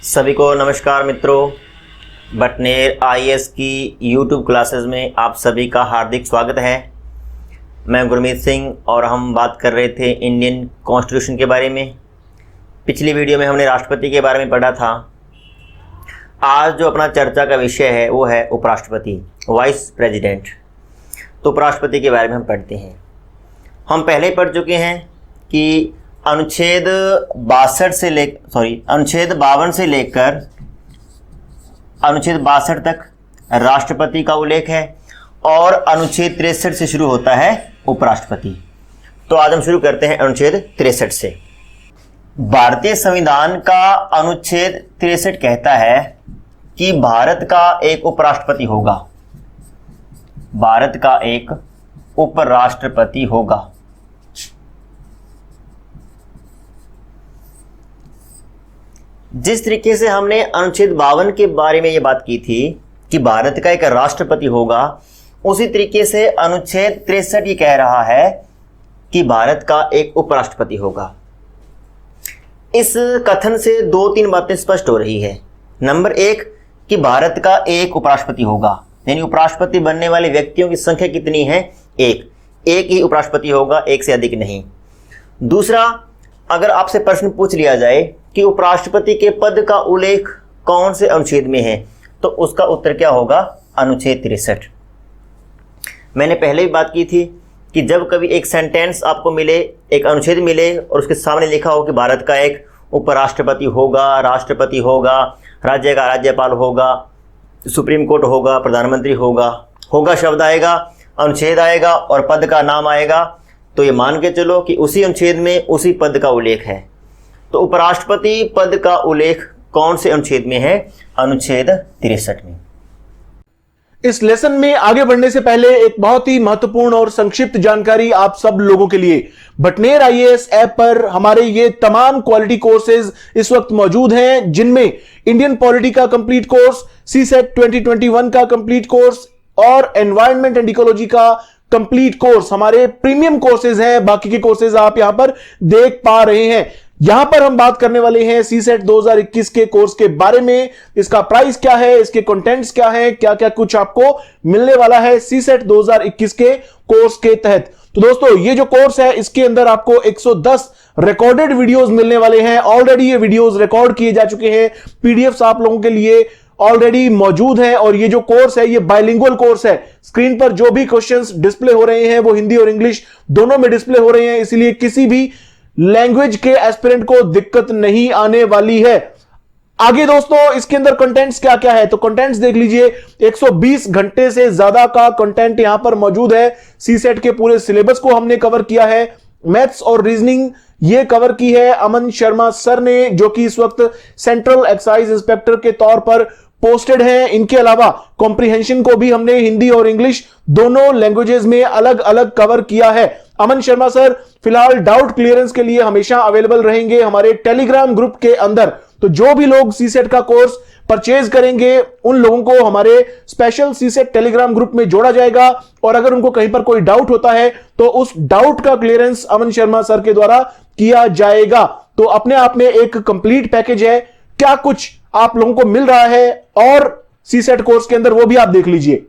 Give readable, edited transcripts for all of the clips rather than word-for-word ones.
सभी को नमस्कार मित्रों। बटनेर आईएएस की यूट्यूब क्लासेस में आप सभी का हार्दिक स्वागत है। मैं गुरमीत सिंह और हम बात कर रहे थे इंडियन कॉन्स्टिट्यूशन के बारे में। पिछली वीडियो में हमने राष्ट्रपति के बारे में पढ़ा था। आज जो अपना चर्चा का विषय है वो है उपराष्ट्रपति, वाइस प्रेसिडेंट। तो उपराष्ट्रपति के बारे में हम पढ़ते हैं। हम पहले ही पढ़ चुके हैं कि अनुच्छेद 52 से लेकर अनुच्छेद 62 तक राष्ट्रपति का उल्लेख है और अनुच्छेद 63 से शुरू होता है उपराष्ट्रपति। तो आज हम शुरू करते हैं अनुच्छेद 63 से। भारतीय संविधान का अनुच्छेद 63 कहता है कि भारत का एक उपराष्ट्रपति होगा, भारत का एक उपराष्ट्रपति होगा। जिस तरीके से हमने अनुच्छेद 52 के बारे में ये बात की थी कि भारत का एक राष्ट्रपति होगा, उसी तरीके से अनुच्छेद 63 ये कह रहा है कि भारत का एक उपराष्ट्रपति होगा। इस कथन से दो तीन बातें स्पष्ट हो रही है। नंबर एक कि भारत का एक उपराष्ट्रपति होगा, यानी उपराष्ट्रपति बनने वाले व्यक्तियों की संख्या कितनी है? एक ही उपराष्ट्रपति होगा, एक से अधिक नहीं। दूसरा, अगर आपसे प्रश्न पूछ लिया जाए कि उपराष्ट्रपति के पद का उल्लेख कौन से अनुच्छेद में है, तो उसका उत्तर क्या होगा? अनुच्छेद 63। मैंने पहले भी बात की थी कि जब कभी एक सेंटेंस आपको मिले, एक अनुच्छेद मिले और उसके सामने लिखा हो कि भारत का एक उपराष्ट्रपति होगा, राष्ट्रपति होगा, राज्य का राज्यपाल होगा, सुप्रीम कोर्ट होगा, प्रधानमंत्री होगा शब्द आएगा, अनुच्छेद आएगा और पद का नाम आएगा, तो ये मान के चलो कि उसी अनुच्छेद में उसी पद का उल्लेख है। तो उपराष्ट्रपति पद का उल्लेख कौन से अनुच्छेद में है? अनुच्छेद 63 में। इस लेसन में आगे बढ़ने से पहले एक बहुत ही महत्वपूर्ण और संक्षिप्त जानकारी आप सब लोगों के लिए। बटनेर आईएएस ऐप पर हमारे ये तमाम क्वालिटी कोर्सेज इस वक्त मौजूद हैं, जिनमें इंडियन पॉलिटी का कंप्लीट कोर्स, सीसेट 2021 का कंप्लीट कोर्स और एनवायरनमेंट एंड इकोलॉजी का कंप्लीट कोर्स हमारे प्रीमियम कोर्सेज हैं। बाकी के कोर्सेज आप यहां पर देख पा रहे हैं। यहां पर हम बात करने वाले हैं सीसेट 2021 के कोर्स के बारे में। इसका प्राइस क्या है, इसके कंटेंट्स क्या है, क्या क्या कुछ आपको मिलने वाला है सीसेट 2021 के कोर्स के तहत। तो दोस्तों, ये जो कोर्स है इसके अंदर आपको 110 रिकॉर्डेड वीडियोस मिलने वाले हैं। ऑलरेडी ये वीडियोस रिकॉर्ड किए जा चुके हैं, पीडीएफ्स आप लोगों के लिए ऑलरेडी मौजूद है। और ये जो कोर्स है ये बाइलिंगुअल कोर्स है। स्क्रीन पर जो भी क्वेश्चंस डिस्प्ले हो रहे हैं वो हिंदी और इंग्लिश दोनों में डिस्प्ले हो रहे हैं, इसलिए किसी भी लैंग्वेज के एस्पिरेंट को दिक्कत नहीं आने वाली है। आगे दोस्तों, इसके अंदर कंटेंट्स क्या क्या है, तो कंटेंट्स देख लीजिए। 120 घंटे से ज्यादा का कंटेंट यहां पर मौजूद है। सीसेट के पूरे सिलेबस को हमने कवर किया है। मैथ्स और रीजनिंग ये कवर की है अमन शर्मा सर ने, जो कि इस वक्त सेंट्रल एक्साइज इंस्पेक्टर के तौर पर पोस्टेड हैं। इनके अलावा कॉम्प्रिहेंशन को भी हमने हिंदी और इंग्लिश दोनों लैंग्वेजेस में अलग अलग कवर किया है। अमन शर्मा सर फिलहाल डाउट क्लियरेंस के लिए हमेशा अवेलेबल रहेंगे हमारे टेलीग्राम ग्रुप के अंदर। तो जो भी लोग सीसेट का कोर्स परचेज करेंगे उन लोगों को हमारे स्पेशल सीसेट टेलीग्राम ग्रुप में जोड़ा जाएगा, और अगर उनको कहीं पर कोई डाउट होता है तो उस डाउट का क्लियरेंस अमन शर्मा सर के द्वारा किया जाएगा। तो अपने आप में एक कंप्लीट पैकेज है। क्या कुछ आप लोगों को मिल रहा है और सीसेट कोर्स के अंदर, वो भी आप देख लीजिए।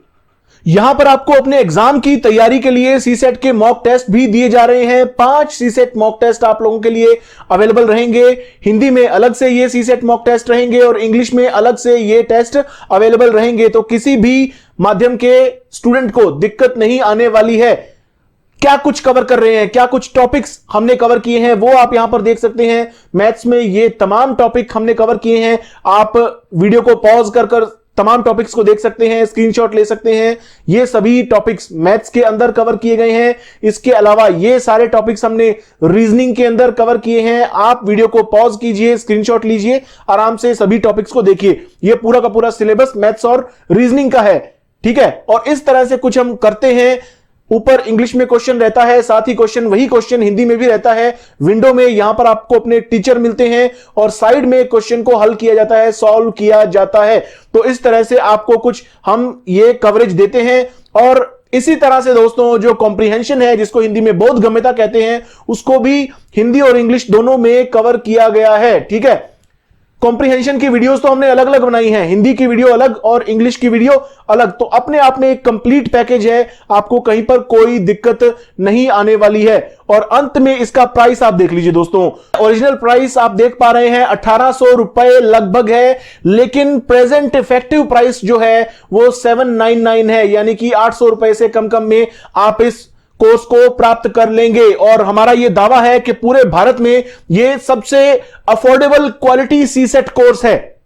यहां पर आपको अपने एग्जाम की तैयारी के लिए सीसेट के मॉक टेस्ट भी दिए जा रहे हैं। 5 सीसेट मॉक टेस्ट आप लोगों के लिए अवेलेबल रहेंगे। हिंदी में अलग से ये सीसेट मॉक टेस्ट रहेंगे और इंग्लिश में अलग से ये टेस्ट अवेलेबल रहेंगे। तो किसी भी माध्यम के स्टूडेंट को दिक्कत नहीं आने वाली है। क्या कुछ कवर कर रहे हैं, क्या कुछ टॉपिक्स हमने कवर किए हैं, वो आप यहां पर देख सकते हैं। मैथ्स में ये तमाम टॉपिक हमने कवर किए हैं। आप वीडियो को पॉज कर तमाम टॉपिक्स को देख सकते हैं, स्क्रीनशॉट ले सकते हैं। ये सभी टॉपिक्स मैथ्स के अंदर कवर किए गए हैं। इसके अलावा ये सारे टॉपिक्स हमने रीजनिंग के अंदर कवर किए हैं। आप वीडियो को पॉज कीजिए, स्क्रीनशॉट लीजिए, आराम से सभी टॉपिक्स को देखिए। ये पूरा का पूरा सिलेबस मैथ्स और रीजनिंग का है, ठीक है। और इस तरह से कुछ हम करते हैं। ऊपर इंग्लिश में क्वेश्चन रहता है, साथ ही वही क्वेश्चन हिंदी में भी रहता है। विंडो में यहां पर आपको अपने टीचर मिलते हैं और साइड में क्वेश्चन को हल किया जाता है, सॉल्व किया जाता है। तो इस तरह से आपको कुछ हम ये कवरेज देते हैं। और इसी तरह से दोस्तों जो कॉम्प्रिहेंशन है, जिसको हिंदी में बोधगम्यता कहते हैं, उसको भी हिंदी और इंग्लिश दोनों में कवर किया गया है। ठीक है, कॉम्प्रिहेंशन की वीडियोस तो हमने अलग अलग बनाई हैं, हिंदी की वीडियो अलग और इंग्लिश की वीडियो अलग, तो अपने आप में एक कंप्लीट पैकेज है, आपको कहीं पर कोई दिक्कत नहीं आने वाली है। और अंत में इसका प्राइस आप देख लीजिए दोस्तों, ओरिजिनल प्राइस आप देख पा रहे हैं 1800 रुपए लगभग है, लेकिन प्रेजेंट इफेक्टिव प्राइस जो है वो 799 है, यानी कि 800 रुपए से कम में आप इस कोर्स को प्राप्त कर लेंगे। और हमारा यह दावा है कि पूरे भारत में यह सबसे अफोर्डेबल क्वालिटी सीसेट कोर्स है।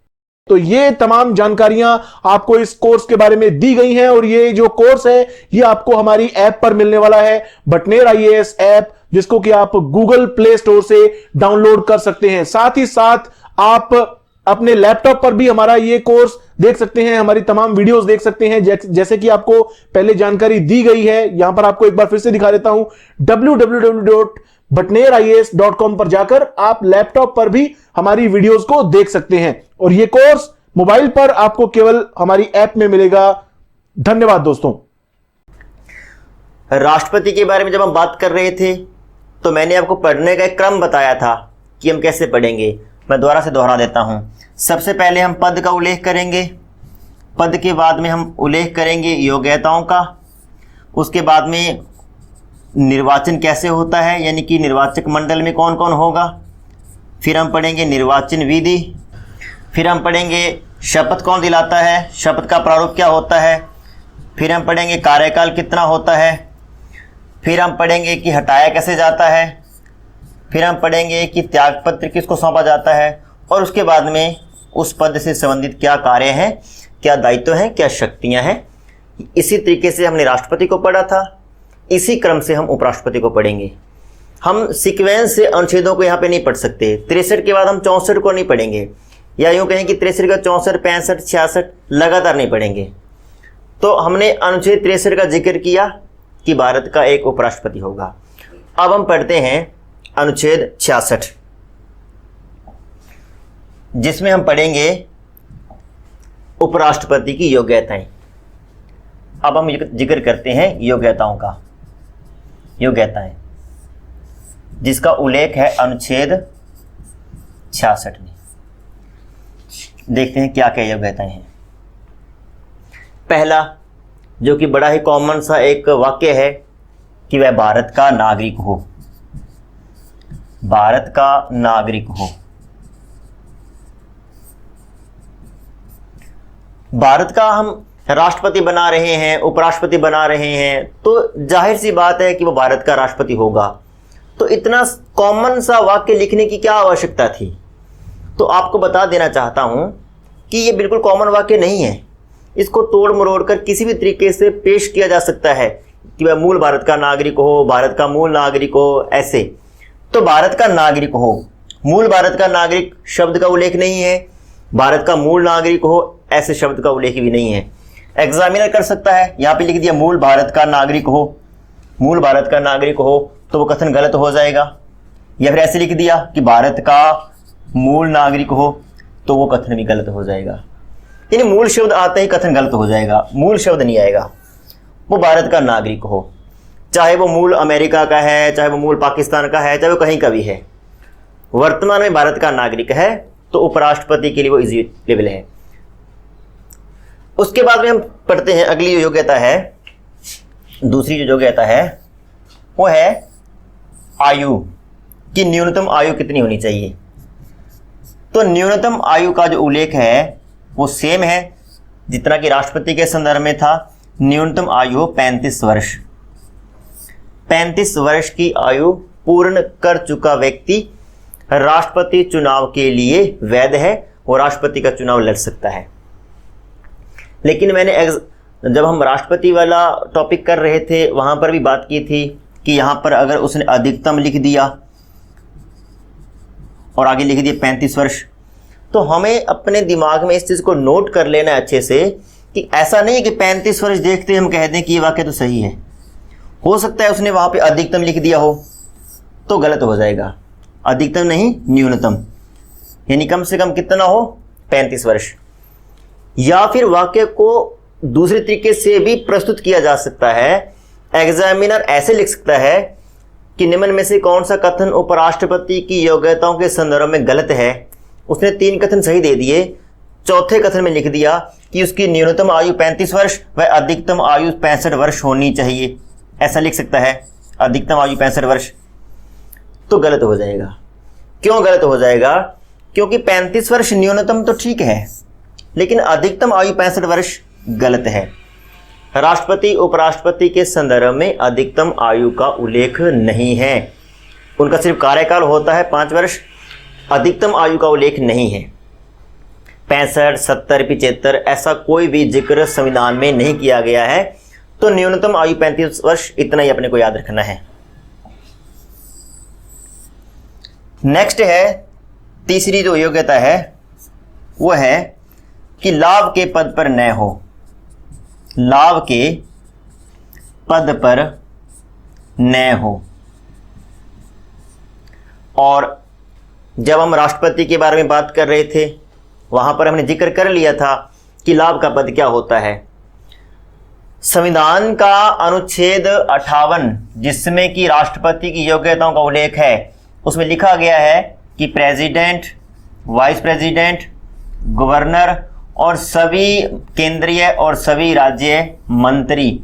तो ये तमाम जानकारियां आपको इस कोर्स के बारे में दी गई हैं, और ये जो कोर्स है ये आपको हमारी ऐप पर मिलने वाला है, बटनेर आईएएस ऐप, जिसको कि आप गूगल प्ले स्टोर से डाउनलोड कर सकते हैं। साथ ही साथ आप अपने लैपटॉप पर भी हमारा ये कोर्स देख सकते हैं, हमारी तमाम वीडियोस देख सकते हैं, जैसे कि आपको पहले जानकारी दी गई है। यहां पर आपको एक बार फिर से दिखा देता हूं, www.batnerias.com पर जाकर आप लैपटॉप पर भी हमारी वीडियोस को देख सकते हैं, और ये कोर्स मोबाइल पर आपको केवल हमारी ऐप में मिलेगा। धन्यवाद दोस्तों। राष्ट्रपति के बारे में जब हम बात कर रहे थे तो मैंने आपको पढ़ने का एक क्रम बताया था कि हम कैसे पढ़ेंगे। मैं दोबारा से दोहरा देता हूं। सबसे पहले हम पद का उल्लेख करेंगे, पद के बाद में हम उल्लेख करेंगे योग्यताओं का, उसके बाद में निर्वाचन कैसे होता है, यानी कि निर्वाचक मंडल में कौन कौन होगा, फिर हम पढ़ेंगे निर्वाचन विधि, फिर हम पढ़ेंगे शपथ कौन दिलाता है, शपथ का प्रारूप क्या होता है, फिर हम पढ़ेंगे कार्यकाल कितना होता है, फिर हम पढ़ेंगे कि हटाया कैसे जाता है, फिर हम पढ़ेंगे कि त्यागपत्र किसको सौंपा जाता है, और उसके बाद में उस पद से संबंधित क्या कार्य हैं, क्या दायित्व हैं, क्या शक्तियां हैं। इसी तरीके से हमने राष्ट्रपति को पढ़ा था, इसी क्रम से हम उपराष्ट्रपति को पढ़ेंगे। हम सीक्वेंस से अनुच्छेदों को यहाँ पे नहीं पढ़ सकते। 63 के बाद हम 64 को नहीं पढ़ेंगे, या यूँ कहें कि 63 का 64, 65, 66 लगातार नहीं पढ़ेंगे। तो हमने अनुच्छेद 63 का जिक्र किया कि भारत का एक उपराष्ट्रपति होगा। अब हम पढ़ते हैं अनुच्छेद 66, जिसमें हम पढ़ेंगे उपराष्ट्रपति की योग्यताएं। अब हम जिक्र करते हैं योग्यताओं का, योग्यताएं, जिसका उल्लेख है अनुच्छेद 66 में। देखते हैं क्या क्या योग्यताएं हैं। पहला, जो कि बड़ा ही कॉमन सा एक वाक्य है, कि वह भारत का नागरिक हो, भारत का नागरिक हो। भारत का हम राष्ट्रपति बना रहे हैं, उपराष्ट्रपति बना रहे हैं, तो जाहिर सी बात है कि वो भारत का राष्ट्रपति होगा। तो इतना कॉमन सा वाक्य लिखने की क्या आवश्यकता थी? तो आपको बता देना चाहता हूं कि ये बिल्कुल कॉमन वाक्य नहीं है। इसको तोड़ मरोड़ कर किसी भी तरीके से पेश किया जा सकता है कि वह मूल भारत का नागरिक हो, भारत का मूल नागरिक हो, ऐसे। तो भारत का नागरिक हो, मूल भारत का नागरिक शब्द का उल्लेख नहीं है, भारत का मूल नागरिक हो ऐसे शब्द का उल्लेख भी नहीं है। एग्जामिनर कर सकता है, यहाँ पे लिख दिया मूल भारत का नागरिक हो, मूल भारत का नागरिक हो, तो वो कथन गलत हो जाएगा। या फिर ऐसे लिख दिया कि भारत का मूल नागरिक हो, तो वो कथन भी गलत हो जाएगा। यानी मूल शब्द आते ही कथन गलत हो जाएगा, मूल शब्द नहीं आएगा। वो भारत का नागरिक हो, चाहे वो मूल अमेरिका का है, चाहे वो मूल पाकिस्तान का है, चाहे वो कहीं का भी है, वर्तमान में भारत का नागरिक है, तो उपराष्ट्रपति के लिए वो एलिजिबल है। उसके बाद में हम पढ़ते हैं अगली जो योग्यता है, दूसरी जो योग्यता है वो है आयु की न्यूनतम आयु कितनी होनी चाहिए। तो न्यूनतम आयु का जो उल्लेख है वो सेम है जितना कि राष्ट्रपति के संदर्भ में था। न्यूनतम आयु 35 वर्ष। 35 वर्ष की आयु पूर्ण कर चुका व्यक्ति राष्ट्रपति चुनाव के लिए वैध है और राष्ट्रपति का चुनाव लड़ सकता है। लेकिन मैंने जब हम राष्ट्रपति वाला टॉपिक कर रहे थे वहां पर भी बात की थी कि यहां पर अगर उसने अधिकतम लिख दिया और आगे लिख दिया 35 वर्ष, तो हमें अपने दिमाग में इस चीज़ को नोट कर लेना है अच्छे से कि ऐसा नहीं है कि 35 वर्ष देखते हम कह दें कि ये वाक्य तो सही है। हो सकता है उसने वहां पे अधिकतम लिख दिया हो तो गलत हो जाएगा। अधिकतम नहीं, न्यूनतम, यानी कम से कम कितना हो, 35 वर्ष। या फिर वाक्य को दूसरे तरीके से भी प्रस्तुत किया जा सकता है। एग्जामिनर ऐसे लिख सकता है कि निम्न में से कौन सा कथन उपराष्ट्रपति की योग्यताओं के संदर्भ में गलत है, उसने 3 कथन सही दे दिए, चौथे कथन में लिख दिया कि उसकी न्यूनतम आयु 35 वर्ष व अधिकतम आयु 65 वर्ष होनी चाहिए, ऐसा लिख सकता है, अधिकतम आयु 65 वर्ष, तो गलत हो जाएगा। क्यों गलत हो जाएगा? क्योंकि 35 वर्ष न्यूनतम तो ठीक है, लेकिन अधिकतम आयु 65 वर्ष गलत है। राष्ट्रपति उपराष्ट्रपति के संदर्भ में अधिकतम आयु का उल्लेख नहीं है, उनका सिर्फ कार्यकाल होता है 5 वर्ष, अधिकतम आयु का उल्लेख नहीं है। 65, 70, 75 ऐसा कोई भी जिक्र संविधान में नहीं किया गया है, तो न्यूनतम आयु 35 वर्ष, इतना ही अपने को याद रखना है। नेक्स्ट है, तीसरी जो योग्यता है वो है कि लाभ के पद पर न हो, लाभ के पद पर न हो। और जब हम राष्ट्रपति के बारे में बात कर रहे थे वहां पर हमने जिक्र कर लिया था कि लाभ का पद क्या होता है। संविधान का अनुच्छेद 58 जिसमें कि राष्ट्रपति की योग्यताओं का उल्लेख है, उसमें लिखा गया है कि प्रेसिडेंट, वाइस प्रेसिडेंट, गवर्नर और सभी केंद्रीय और सभी राज्य मंत्री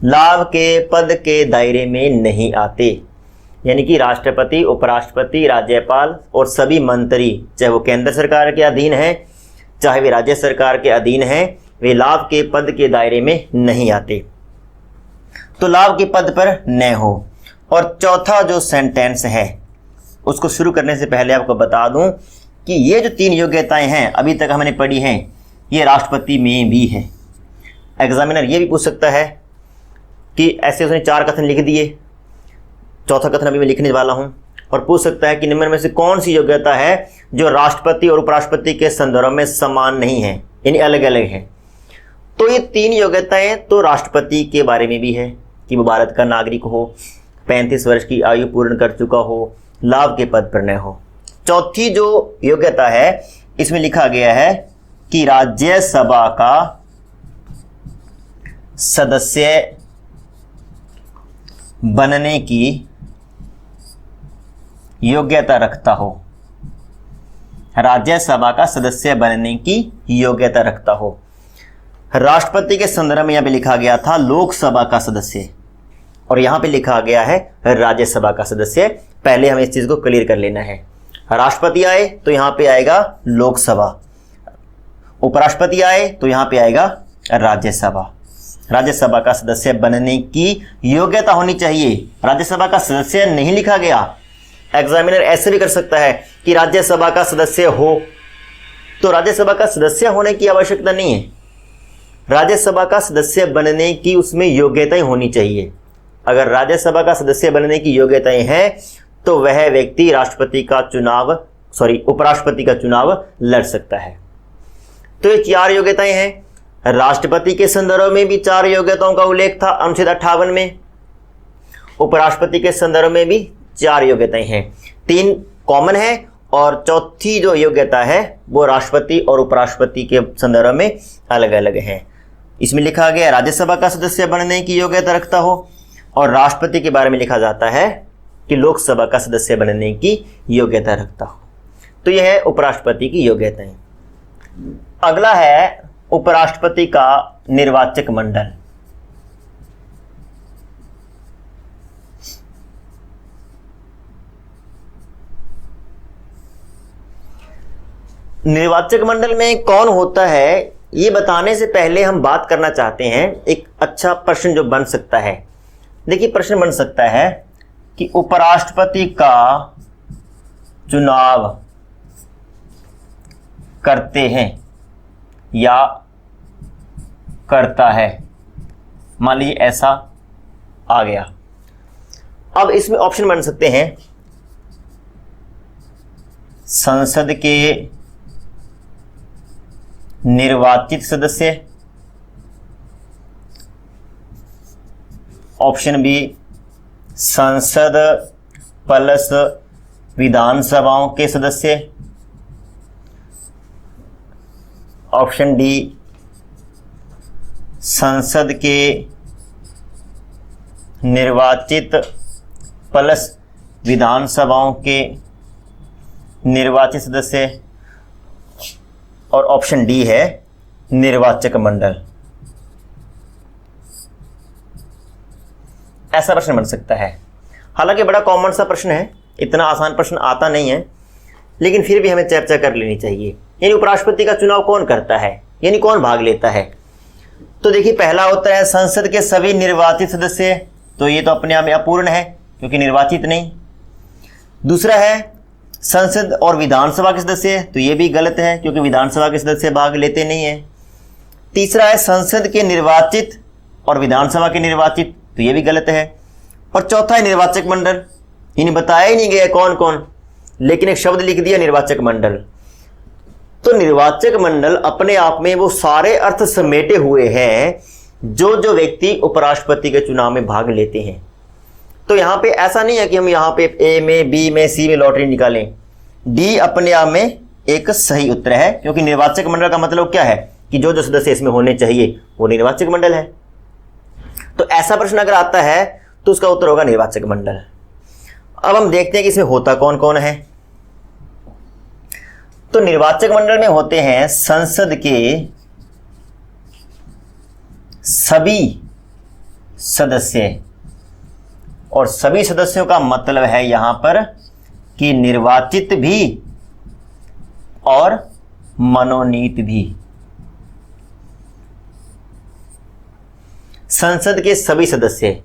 लाभ के पद के दायरे में नहीं आते। यानी कि राष्ट्रपति, उपराष्ट्रपति, राज्यपाल और सभी मंत्री, चाहे वो केंद्र सरकार के अधीन है चाहे वे राज्य सरकार के अधीन है, वे लाभ के पद के दायरे में नहीं आते। तो लाभ के पद पर न हो। और चौथा जो सेंटेंस है उसको शुरू करने से पहले आपको बता दूं कि ये जो 3 योग्यताएं हैं अभी तक हमने पढ़ी हैं, ये राष्ट्रपति में भी है। एग्जामिनर ये भी पूछ सकता है कि ऐसे उसने 4 कथन लिख दिए, चौथा कथन अभी मैं लिखने वाला हूं, और पूछ सकता है कि निम्न में से कौन सी योग्यता है जो राष्ट्रपति और उपराष्ट्रपति के संदर्भ में समान नहीं है, यानी अलग अलग है। तो ये 3 योग्यताएं तो राष्ट्रपति के बारे में भी है कि वो भारत का नागरिक हो, 35 वर्ष की आयु पूर्ण कर चुका हो, लाभ के पद पर न हो। चौथी जो योग्यता है इसमें लिखा गया है कि राज्यसभा का सदस्य बनने की योग्यता रखता हो, राज्यसभा का सदस्य बनने की योग्यता रखता हो। राष्ट्रपति के संदर्भ में यहां पे लिखा गया था लोकसभा का सदस्य, और यहां पे लिखा गया है राज्यसभा का सदस्य। पहले हमें इस चीज को क्लियर कर लेना है। राष्ट्रपति आए तो यहां पे आएगा लोकसभा, उपराष्ट्रपति आए तो यहां पे आएगा राज्यसभा। राज्यसभा का सदस्य बनने की योग्यता होनी चाहिए, राज्यसभा का सदस्य नहीं लिखा गया। एग्जामिनर ऐसे भी कर सकता है कि राज्यसभा का सदस्य हो, तो राज्यसभा का सदस्य होने की आवश्यकता नहीं है, राज्यसभा का सदस्य बनने की उसमें योग्यताएं होनी चाहिए। अगर राज्यसभा का सदस्य बनने की योग्यताएं हैं तो वह व्यक्ति उपराष्ट्रपति का चुनाव लड़ सकता है। तो ये 4 योग्यताएं हैं। राष्ट्रपति के संदर्भ में भी 4 योग्यताओं का उल्लेख था अनुच्छेद 58 में, उपराष्ट्रपति के संदर्भ में भी 4 योग्यताएं हैं, 3 कॉमन है और चौथी जो योग्यता है वो राष्ट्रपति और उपराष्ट्रपति के संदर्भ में अलग अलग है। इसमें लिखा गया राज्यसभा का सदस्य बनने की योग्यता रखता हो, और राष्ट्रपति के बारे में लिखा जाता है कि लोकसभा का सदस्य बनने की योग्यता रखता हो। तो यह है उपराष्ट्रपति की योग्यताएं। अगला है उपराष्ट्रपति का निर्वाचक मंडल। निर्वाचक मंडल में कौन होता है ये बताने से पहले हम बात करना चाहते हैं, एक अच्छा प्रश्न जो बन सकता है। देखिए प्रश्न बन सकता है कि उपराष्ट्रपति का चुनाव करते हैं या करता है, मान लीजिए ऐसा आ गया। अब इसमें ऑप्शन बन सकते हैं संसद के निर्वाचित सदस्य, ऑप्शन बी संसद प्लस विधानसभाओं के सदस्य, ऑप्शन डी संसद के निर्वाचित प्लस विधानसभाओं के निर्वाचित सदस्य, और ऑप्शन डी है निर्वाचक मंडल। ऐसा प्रश्न बन सकता है। हालांकि बड़ा कॉमन सा प्रश्न है, इतना आसान प्रश्न आता नहीं है, लेकिन फिर भी हमें चर्चा कर लेनी चाहिए। यानी उपराष्ट्रपति का चुनाव कौन करता है, यानी कौन भाग लेता है? तो देखिए, पहला उत्तर है संसद के सभी निर्वाचित सदस्य। तो ये तो अपने आप में अपूर्ण है क्योंकि निर्वाचित नहीं। दूसरा है संसद और विधानसभा के सदस्य। तो ये भी गलत है क्योंकि विधानसभा के सदस्य भाग लेते नहीं है। तीसरा है संसद के निर्वाचित और विधानसभा के निर्वाचित। तो ये भी गलत है। और चौथा है निर्वाचक मंडल। इन्हें बताया ही नहीं गया कौन कौन, लेकिन एक शब्द लिख दिया निर्वाचक मंडल। तो निर्वाचक मंडल अपने आप में वो सारे अर्थ समेटे हुए हैं जो जो व्यक्ति उपराष्ट्रपति के चुनाव में भाग लेते हैं। तो यहाँ पे ऐसा नहीं है कि हम यहाँ पे ए में, बी में, सी में लॉटरी निकालें। डी अपने आप में एक सही उत्तर है क्योंकि निर्वाचक मंडल का मतलब क्या है कि जो जो सदस्य इसमें होने चाहिए वो निर्वाचक मंडल है। तो ऐसा प्रश्न अगर आता है तो उसका उत्तर होगा निर्वाचक मंडल। अब हम देखते हैं कि इसमें होता कौन कौन है। तो निर्वाचक मंडल में होते हैं संसद के सभी सदस्य, और सभी सदस्यों का मतलब है यहां पर कि निर्वाचित भी और मनोनीत भी। संसद के सभी सदस्य।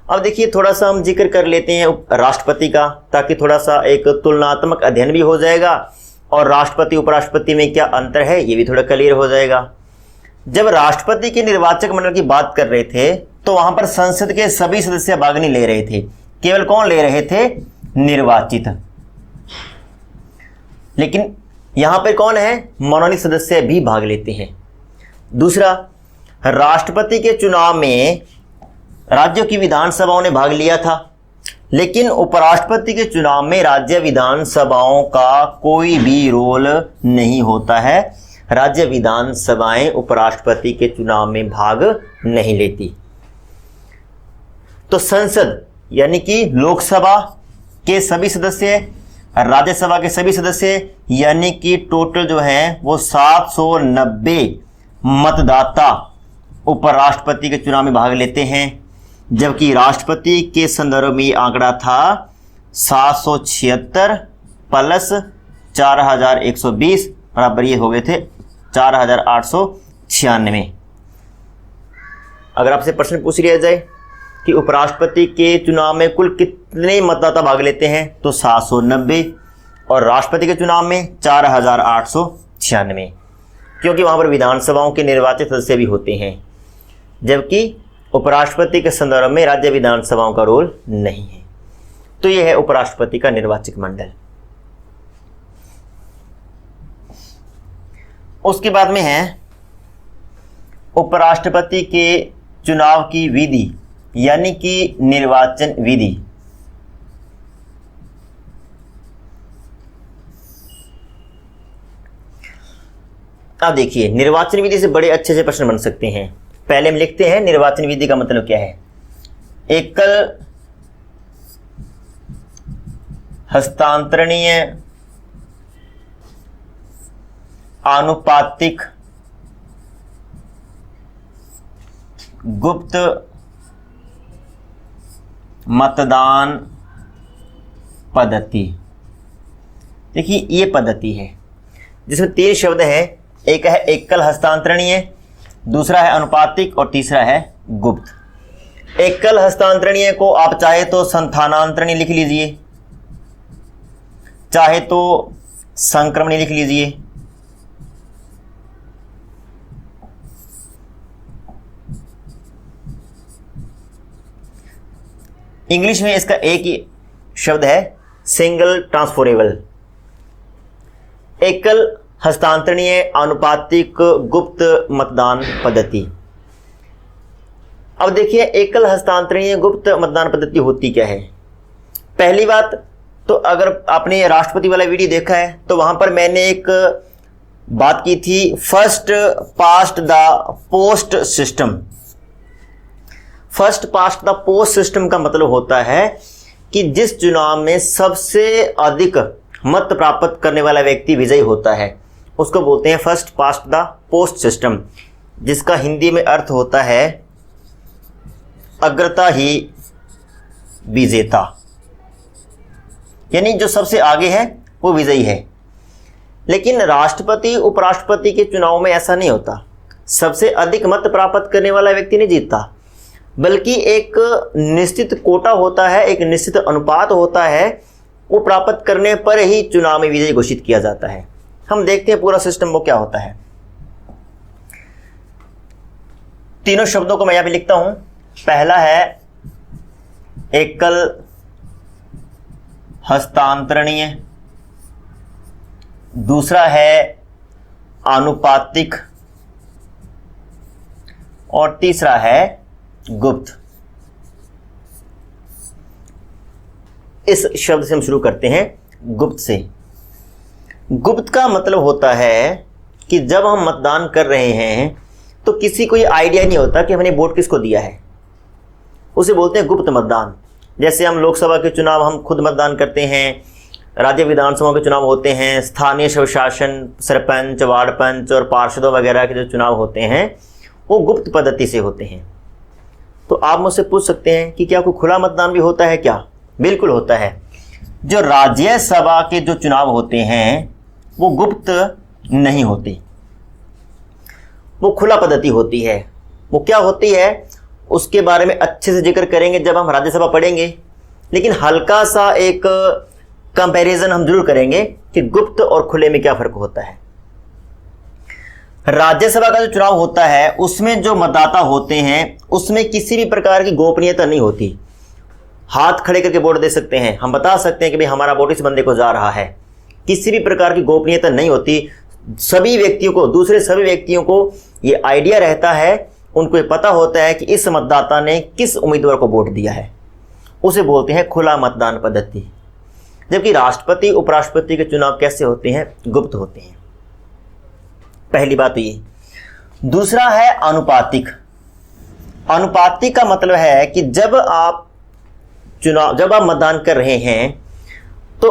अब देखिए, थोड़ा सा हम जिक्र कर लेते हैं राष्ट्रपति का, ताकि थोड़ा सा एक तुलनात्मक अध्ययन भी हो जाएगा और राष्ट्रपति उपराष्ट्रपति में क्या अंतर है ये भी थोड़ा क्लियर हो जाएगा। जब राष्ट्रपति के निर्वाचक मंडल की बात कर रहे थे तो वहां पर संसद के सभी सदस्य भाग नहीं ले रहे थे, केवल कौन ले रहे थे? निर्वाचित। लेकिन यहां पर कौन है? मनोनीत सदस्य भी भाग लेते हैं। दूसरा, राष्ट्रपति के चुनाव में राज्यों की विधानसभाओं ने भाग लिया था, लेकिन उपराष्ट्रपति के चुनाव में राज्य विधानसभाओं का कोई भी रोल नहीं होता है। राज्य विधानसभाएं उपराष्ट्रपति के चुनाव में भाग नहीं लेती। तो संसद यानी कि लोकसभा के सभी सदस्य, राज्यसभा के सभी सदस्य, यानी कि टोटल जो है वो 790 मतदाता उपराष्ट्रपति के चुनाव में भाग लेते हैं, जबकि राष्ट्रपति के संदर्भ में आंकड़ा था 776 प्लस 4120 बराबर ये हो गए थे 4896। अगर आपसे प्रश्न पूछ लिया जाए कि उपराष्ट्रपति के चुनाव में कुल कितने मतदाता भाग लेते हैं तो 790, और राष्ट्रपति के चुनाव में 4896, क्योंकि वहां पर विधानसभाओं के निर्वाचित सदस्य भी होते हैं, जबकि उपराष्ट्रपति के संदर्भ में राज्य विधानसभाओं का रोल नहीं है। तो यह है उपराष्ट्रपति का निर्वाचक मंडल। उसके बाद में है उपराष्ट्रपति के चुनाव की विधि, यानी कि निर्वाचन विधि। अब देखिए, निर्वाचन विधि से बड़े अच्छे से प्रश्न बन सकते हैं। पहले हम लिखते हैं निर्वाचन विधि का मतलब क्या है। एकल हस्तांतरणीय आनुपातिक गुप्त मतदान पद्धति। देखिए, ये पद्धति है जिसमें 3 शब्द हैं। एक है एकल हस्तांतरणीय, दूसरा है अनुपातिक और तीसरा है गुप्त। एकल हस्तांतरणीय को आप चाहे तो संस्थानांतरणीय लिख लीजिए, चाहे तो संक्रमणीय लिख लीजिए। इंग्लिश में इसका एक ही शब्द है सिंगल ट्रांसफरेबल। एकल हस्तांतरणीय आनुपातिक गुप्त मतदान पद्धति। अब देखिए, एकल हस्तांतरणीय गुप्त मतदान पद्धति होती क्या है। पहली बात तो, अगर आपने राष्ट्रपति वाला वीडियो देखा है तो वहां पर मैंने एक बात की थी, first past the post system. First past the post system का मतलब होता है कि जिस चुनाव में सबसे अधिक मत प्राप्त करने वाला व्यक्ति विजयी होता है उसको बोलते हैं first past the post system, जिसका हिंदी में अर्थ होता है अग्रता ही विजेता, यानी जो सबसे आगे है वो विजयी है। लेकिन राष्ट्रपति उपराष्ट्रपति के चुनाव में ऐसा नहीं होता, सबसे अधिक मत प्राप्त करने वाला व्यक्ति नहीं जीतता, बल्कि एक निश्चित कोटा होता है, एक निश्चित अनुपात होता है, वो प्राप्त करने पर ही चुनाव में विजयी घोषित किया जाता है। हम देखते हैं पूरा सिस्टम वो क्या होता है। तीनों शब्दों को मैं यहां पे लिखता हूं। पहला है एकल हस्तांतरणीय, दूसरा है आनुपातिक और तीसरा है गुप्त। इस शब्द से हम शुरू करते हैं, गुप्त से। गुप्त का मतलब होता है कि जब हम मतदान कर रहे हैं तो किसी को ये आइडिया नहीं होता कि हमने वोट किसको दिया है, उसे बोलते हैं गुप्त मतदान। जैसे हम लोकसभा के चुनाव हम खुद मतदान करते हैं, राज्य विधानसभा के चुनाव होते हैं, स्थानीय स्वशासन, सरपंच, वार्ड पंच और पार्षदों वगैरह के जो चुनाव होते हैं वो गुप्त पद्धति से होते हैं। तो आप मुझसे पूछ सकते हैं कि क्या कोई खुला मतदान भी होता है क्या? बिल्कुल होता है। जो राज्यसभा के जो चुनाव होते हैं वो गुप्त नहीं होते, वो खुला पद्धति होती है। वो क्या होती है उसके बारे में अच्छे से जिक्र करेंगे जब हम राज्यसभा पढ़ेंगे, लेकिन हल्का सा एक कंपैरिजन हम जरूर करेंगे कि गुप्त और खुले में क्या फर्क होता है। राज्यसभा का जो चुनाव होता है उसमें जो मतदाता होते हैं उसमें किसी भी प्रकार की गोपनीयता नहीं होती। हाथ खड़े करके वोट दे सकते हैं, हम बता सकते हैं कि भाई हमारा वोट इस बंदे को जा रहा है। किसी भी प्रकार की गोपनीयता नहीं होती। सभी व्यक्तियों को, दूसरे सभी व्यक्तियों को ये आइडिया रहता है, उनको ये पता होता है कि इस मतदाता ने किस उम्मीदवार को वोट दिया है। उसे बोलते हैं खुला मतदान पद्धति। जबकि राष्ट्रपति उपराष्ट्रपति के चुनाव कैसे होते हैं? गुप्त होते हैं। पहली बात तो ये। दूसरा है अनुपातिक। अनुपातिक का मतलब है कि जब आप मतदान कर रहे हैं तो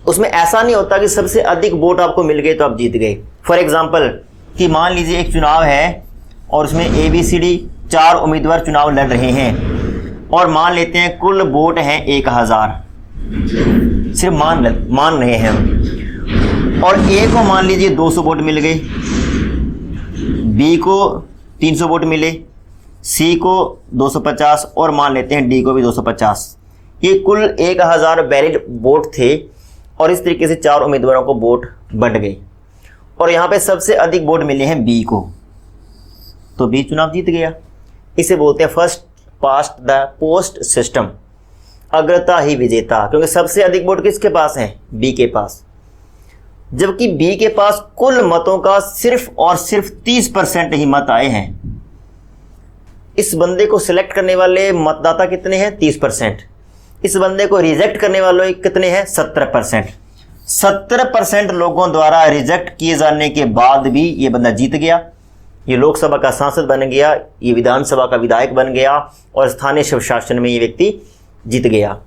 उसमें ऐसा नहीं होता कि सबसे अधिक वोट आपको मिल गए तो आप जीत गए। फॉर एग्जाम्पल कि मान लीजिए एक चुनाव है और उसमें ABCD 4 उम्मीदवार चुनाव लड़ रहे हैं और मान लेते हैं कुल वोट हैं 1000, सिर्फ मान रहे हैं हम, और A को मान लीजिए 200 वोट मिल गए, B को 300 वोट मिले, C को 250 और मान लेते हैं D को भी 250। ये कुल 1000 वैलिड वोट थे और इस तरीके से 4 उम्मीदवारों को वोट बंट गए और यहाँ पे सबसे अधिक वोट मिले हैं B को, तो B चुनाव जीत गया। इसे बोलते हैं first past the post system, अग्रता ही विजेता, क्योंकि सबसे अधिक वोट किसके पास हैं? B के पास। जबकि B के पास कुल मतों का सिर्फ और सिर्फ 30% ही मत आए हैं। इस बंदे को सिलेक्ट करने वाले मतदाता कितने हैं? 30%। इस बंदे को रिजेक्ट करने वाले कितने हैं? 70%। 70% लोगों द्वारा रिजेक्ट किए जाने के बाद भी ये बंदा जीत गया। ये लोकसभा का सांसद बन गया, ये विधानसभा का विधायक बन गया और स्थानीय स्वशासन में ये व्यक्ति जीत गया।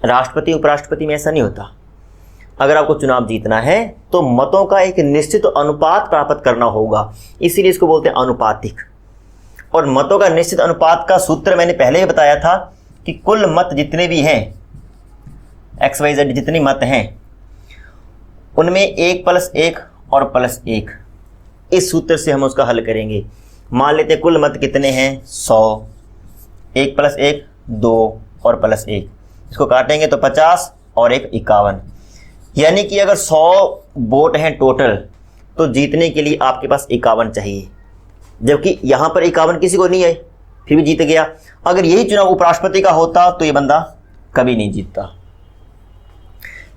राष्ट्रपति उपराष्ट्रपति में ऐसा नहीं होता। अगर आपको चुनाव जीतना है तो मतों का एक निश्चित अनुपात प्राप्त करना होगा, इसीलिए इसको बोलते हैं अनुपातिक। और मतों का निश्चित अनुपात का सूत्र मैंने पहले ही बताया था कि कुल मत जितने भी हैं, XYZ जितने मत हैं, उनमें 1+1 और +1, इस सूत्र से हम उसका हल करेंगे। मान लेते हैं कुल मत कितने हैं? 100, 1+1 2 और +1, इसको काटेंगे तो 50 और 1 51। यानी कि अगर 100 वोट हैं टोटल तो जीतने के लिए आपके पास 51 चाहिए, जबकि यहाँ पर 51 किसी को नहीं है, फिर भी जीत गया। अगर यही चुनाव उपराष्ट्रपति का होता तो ये बंदा कभी नहीं जीतता,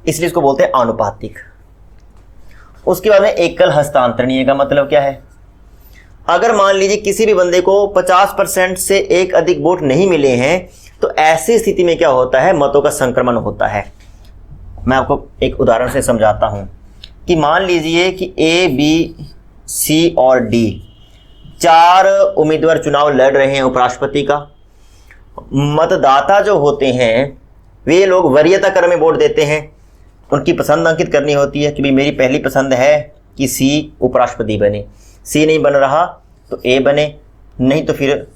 इसलिए इसको बोलते हैं आनुपातिक। उसके बाद में एकल हस्तांतरणीय का मतलब क्या है? अगर मान लीजिए किसी भी बंदे को 50% से एक अधिक वोट नहीं मिले हैं तो ऐसी स्थिति में क्या होता है? मतों का संक्रमण होता है। मैं आपको एक उदाहरण से समझाता हूं कि मान लीजिए कि A, B, C और D 4 उम्मीदवार चुनाव लड़ रहे हैं उपराष्ट्रपति का। मतदाता जो होते हैं वे लोग वरीयता क्रम में वोट देते हैं, उनकी पसंद अंकित करनी होती है कि भाई मेरी पहली पसंद है कि सी उपराष्ट्रपति बने। सी नहीं बन रहा तो ए बने, नहीं तो फिर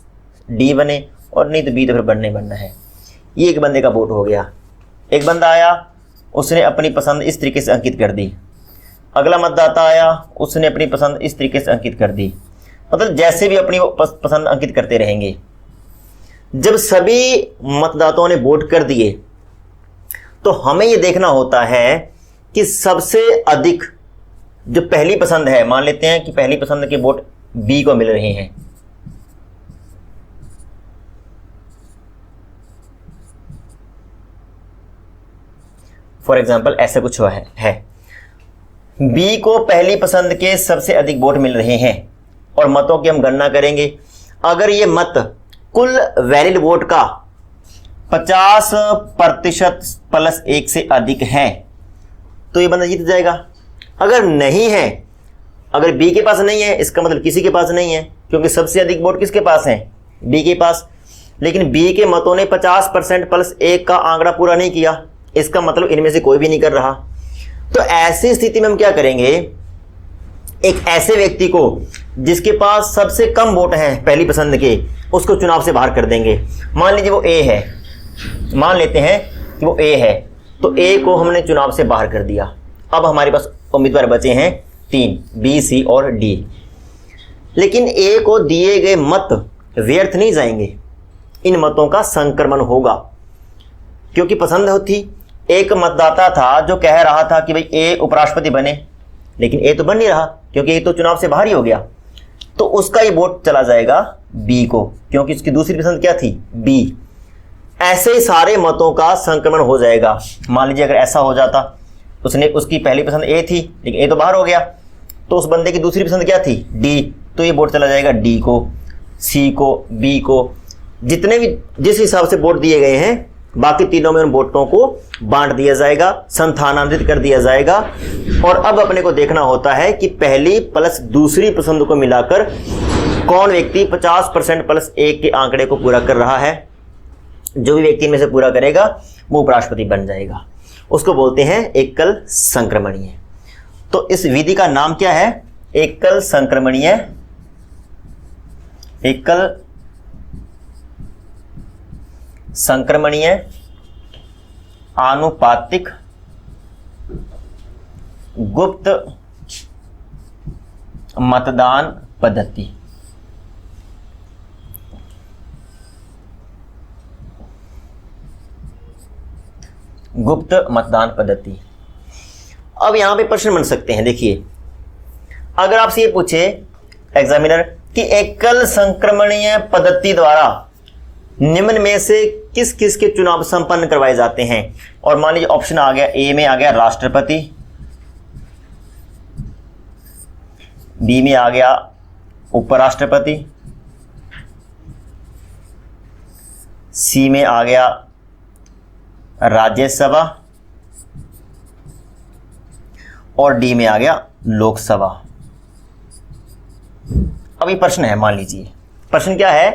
डी बने, और नहीं तो बी, तो फिर बनना है। ये एक बंदे का वोट हो गया। एक बंदा आया, उसने अपनी पसंद इस तरीके से अंकित कर दी। अगला मतदाता आया, उसने अपनी पसंद इस तरीके से अंकित कर दी। मतलब जैसे भी अपनी पसंद अंकित करते रहेंगे। जब सभी मतदाताओं ने वोट कर दिए तो हमें यह देखना होता है कि सबसे अधिक जो पहली पसंद है, मान लेते हैं कि पहली पसंद के वोट बी को मिल रहे हैं। फॉर एग्जाम्पल ऐसा कुछ है बी को पहली पसंद के सबसे अधिक वोट मिल रहे हैं और मतों की हम गणना करेंगे। अगर ये मत कुल वैलिड वोट का 50% प्लस 1 से अधिक है तो ये बंदा जीत जाएगा। अगर नहीं है, अगर बी के पास नहीं है, इसका मतलब किसी के पास नहीं है, क्योंकि सबसे अधिक वोट किसके पास है? बी के पास। लेकिन बी के मतों ने 50% प्लस 1 का आंकड़ा पूरा नहीं किया, इसका मतलब इनमें से कोई भी नहीं कर रहा। तो ऐसी स्थिति में हम क्या करेंगे, एक ऐसे व्यक्ति को जिसके पास सबसे कम वोट हैं पहली पसंद के, उसको चुनाव से बाहर कर देंगे। मान लीजिए वो ए है, मान लेते हैं कि वो ए है, तो ए को हमने चुनाव से बाहर कर दिया। अब हमारे पास उम्मीदवार बचे हैं 3, बी, सी और डी। लेकिन ए को दिए गए मत व्यर्थ नहीं जाएंगे, इन मतों का संक्रमण होगा। क्योंकि पसंद होती, एक मतदाता था जो कह रहा था कि भाई ए उपराष्ट्रपति बने, लेकिन ए तो बन नहीं रहा क्योंकि ए तो चुनाव से बाहर ही हो गया, तो उसका ये वोट चला जाएगा बी को, क्योंकि उसकी दूसरी पसंद क्या थी? बी। ऐसे ही सारे मतों का संक्रमण हो जाएगा। मान लीजिए अगर ऐसा हो जाता, उसकी पहली पसंद ए थी लेकिन ए तो बाहर हो गया, तो उस बंदे की दूसरी पसंद क्या थी? डी, तो ये वोट चला जाएगा डी को, सी को, बी को, जितने भी जिस हिसाब से वोट दिए गए हैं बाकी तीनों में उन वोटों को बांट दिया जाएगा, स्थानांतरित कर दिया जाएगा। और अब अपने को देखना होता है कि पहली प्लस दूसरी पसंद को मिलाकर कौन व्यक्ति 50% प्लस 1 के आंकड़े को पूरा कर रहा है। जो भी व्यक्ति इनमें से पूरा करेगा वो उपराष्ट्रपति बन जाएगा। उसको बोलते हैं एकल संक्रमणीय। तो इस विधि का नाम क्या है? एकल संक्रमणीय आनुपातिक गुप्त मतदान पद्धति। गुप्त मतदान पद्धति। अब यहां पे प्रश्न बन सकते हैं। देखिए, अगर आपसे ये पूछे एग्जामिनर कि एकल संक्रमणीय पद्धति द्वारा निम्न में से किस किस के चुनाव संपन्न करवाए जाते हैं, और मान लीजिए ऑप्शन आ गया, ए में आ गया राष्ट्रपति, बी में आ गया उपराष्ट्रपति, सी में आ गया राज्यसभा और डी में आ गया लोकसभा। अब ये प्रश्न है, मान लीजिए प्रश्न क्या है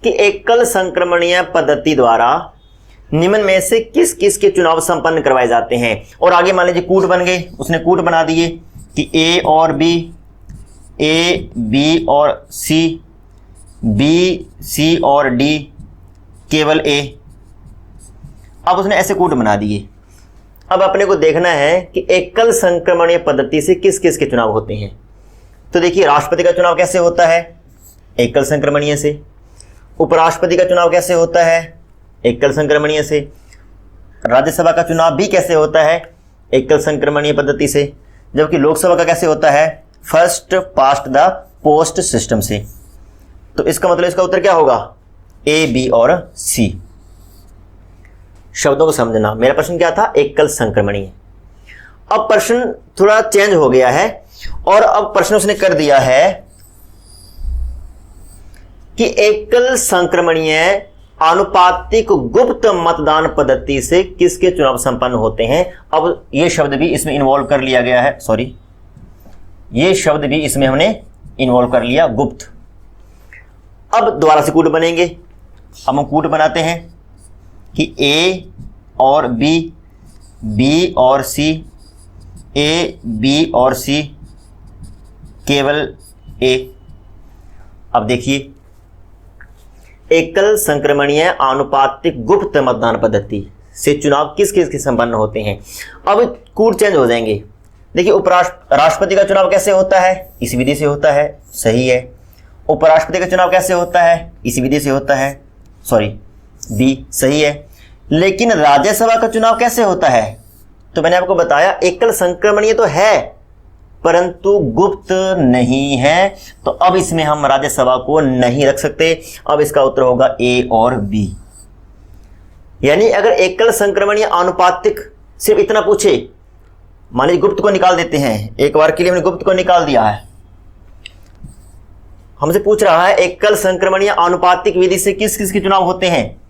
कि एकल संक्रमणीय पद्धति द्वारा निम्न में से किस किस के चुनाव संपन्न करवाए जाते हैं। और आगे मान लीजिए कूट बन गए, उसने कूट बना दिए कि ए और बी, ए बी और सी, बी सी और डी, केवल ए। अब उसने ऐसे कूट बना दिए। अब अपने को देखना है कि एकल संक्रमणीय पद्धति से किस किस के चुनाव होते हैं। तो देखिए, राष्ट्रपति का चुनाव कैसे होता है? एकल संक्रमणीय से। उपराष्ट्रपति का चुनाव कैसे होता है? एकल संक्रमणीय से। राज्यसभा का चुनाव भी कैसे होता है? एकल संक्रमणीय पद्धति से। जबकि लोकसभा का कैसे होता है? First past the post system से। तो इसका मतलब इसका उत्तर क्या होगा? ए, बी और सी। शब्दों को समझना। मेरा प्रश्न क्या था? एकल संक्रमणीय। अब प्रश्न थोड़ा चेंज हो गया है और अब प्रश्न उसने कर दिया है कि एकल संक्रमणीय आनुपातिक गुप्त मतदान पद्धति से किसके चुनाव संपन्न होते हैं। अब यह शब्द भी इसमें इन्वॉल्व कर लिया गया है, सॉरी, यह शब्द भी इसमें हमने इन्वॉल्व कर लिया, गुप्त। अब दोबारा से कूट बनेंगे। अब हम कूट बनाते हैं कि ए और बी, बी और सी, ए बी और सी, केवल ए। अब देखिए, एकल संक्रमणीय आनुपातिक गुप्त मतदान पद्धति से चुनाव किस किस के संपन्न होते हैं। अब कूट चेंज हो जाएंगे। देखिए, राष्ट्रपति का चुनाव कैसे होता है? इस विधि से होता है, सही है। उपराष्ट्रपति का चुनाव कैसे होता है? इस विधि से होता है, सॉरी बी, सही है। लेकिन राज्यसभा का चुनाव कैसे होता है? तो मैंने आपको बताया एकल संक्रमणीय तो है परंतु गुप्त नहीं है, तो अब इसमें हम राज्यसभा को नहीं रख सकते। अब इसका उत्तर होगा ए और बी। यानी अगर एकल संक्रमणीय आनुपातिक सिर्फ इतना पूछे, मान लीजिए गुप्त को निकाल देते हैं, एक बार के लिए हमने गुप्त को निकाल दिया है, हमसे पूछ रहा है एकल संक्रमणीय आनुपातिक विधि से किस किस के चुनाव होते हैं,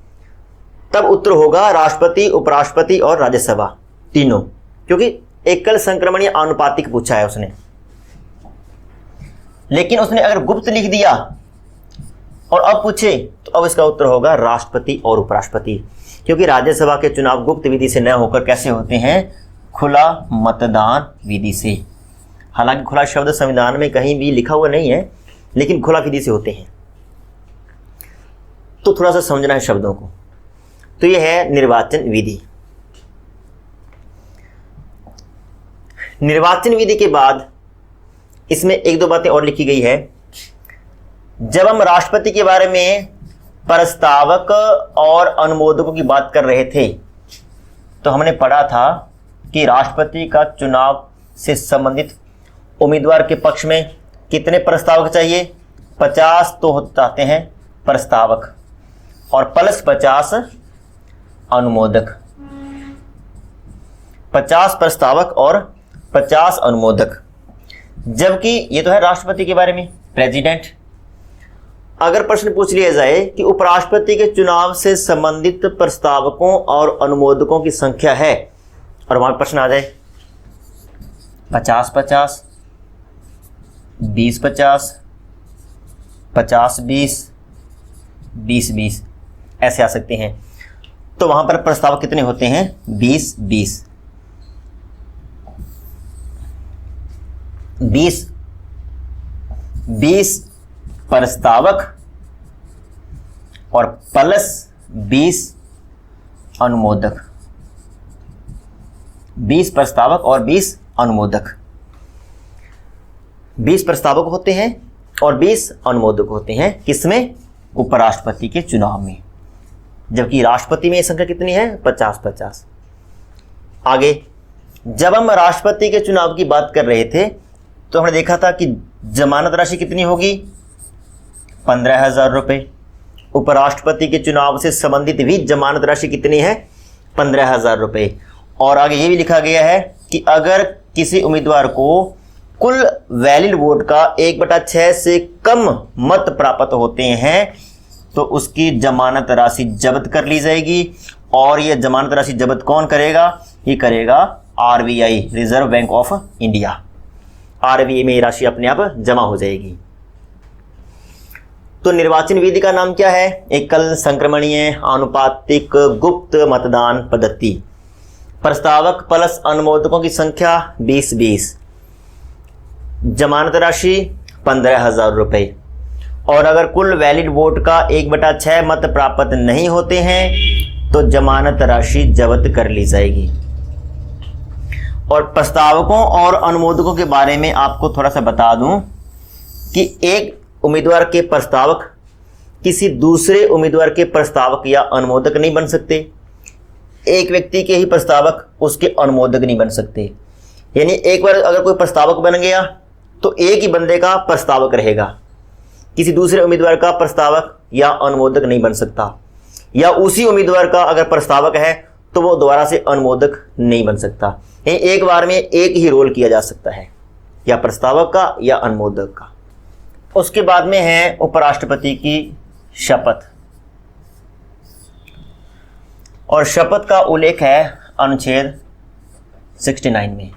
तब उत्तर होगा राष्ट्रपति, उपराष्ट्रपति और राज्यसभा तीनों, क्योंकि एकल संक्रमणीय आनुपातिक पूछा है उसने। लेकिन उसने अगर गुप्त लिख दिया और अब पूछे तो अब इसका उत्तर होगा राष्ट्रपति और उपराष्ट्रपति, क्योंकि राज्यसभा के चुनाव गुप्त विधि से न होकर कैसे होते हैं? खुला मतदान विधि से। हालांकि खुला शब्द संविधान में कहीं भी लिखा हुआ नहीं है, लेकिन खुला विधि से होते हैं, तो थोड़ा सा समझना है शब्दों को। तो यह है निर्वाचन विधि। निर्वाचन विधि के बाद इसमें एक दो बातें और लिखी गई है। जब हम राष्ट्रपति के बारे में प्रस्तावक और अनुमोदकों की बात कर रहे थे तो हमने पढ़ा था कि राष्ट्रपति का चुनाव से संबंधित उम्मीदवार के पक्ष में कितने प्रस्तावक चाहिए? 50 तो चाहते हैं प्रस्तावक और प्लस 50 अनुमोदक। 50 प्रस्तावक और 50 अनुमोदक। जबकि ये तो है राष्ट्रपति के बारे में, प्रेसिडेंट। अगर प्रश्न पूछ लिया जाए कि उपराष्ट्रपति के चुनाव से संबंधित प्रस्तावकों और अनुमोदकों की संख्या है, और वहां प्रश्न आ जाए 50-50, 20-50, 50-20, 20-20 ऐसे आ सकते हैं, तो वहां पर प्रस्तावक कितने होते हैं? 20-20। 20 प्रस्तावक और प्लस 20 अनुमोदक। 20 प्रस्तावक और 20 अनुमोदक। 20 प्रस्तावक होते हैं और 20 अनुमोदक होते हैं, किसमें? उपराष्ट्रपति के चुनाव में। जबकि राष्ट्रपति में यह संख्या कितनी है? 50-50। आगे जब हम राष्ट्रपति के चुनाव की बात कर रहे थे तो हमने देखा था कि जमानत राशि कितनी होगी? 15,000 रुपये। उपराष्ट्रपति के चुनाव से संबंधित भी जमानत राशि कितनी है? 15,000 रुपये। और आगे ये भी लिखा गया है कि अगर किसी उम्मीदवार को कुल वैलिड वोट का 1/6 से कम मत प्राप्त होते हैं तो उसकी जमानत राशि जब्त कर ली जाएगी। और यह जमानत राशि जब्त कौन करेगा? ये करेगा RBI, reserve bank of India. RBI में ये राशि अपने आप जमा हो जाएगी। तो निर्वाचन विधि का नाम क्या है? एकल संक्रमणीय आनुपातिक गुप्त मतदान पद्धति। प्रस्तावक प्लस अनुमोदकों की संख्या 20-20। जमानत राशि 15,000 रुपये। और अगर कुल वैलिड वोट का 1/6 मत प्राप्त नहीं होते हैं तो जमानत राशि जब्त कर ली जाएगी। और प्रस्तावकों और अनुमोदकों के बारे में आपको थोड़ा सा बता दूं कि एक उम्मीदवार के प्रस्तावक किसी दूसरे उम्मीदवार के प्रस्तावक या अनुमोदक नहीं बन सकते। एक व्यक्ति के ही प्रस्तावक उसके अनुमोदक नहीं बन सकते। यानी एक बार अगर कोई प्रस्तावक बन गया तो एक ही बंदे का प्रस्तावक रहेगा, किसी दूसरे उम्मीदवार का प्रस्तावक या अनुमोदक नहीं बन सकता। या उसी उम्मीदवार का अगर प्रस्तावक है तो वो दोबारा से अनुमोदक नहीं बन सकता। एक बार में एक ही रोल किया जा सकता है, या प्रस्तावक का या अनुमोदक का। उसके बाद में है उपराष्ट्रपति की शपथ। और शपथ का उल्लेख है अनुच्छेद 69 में।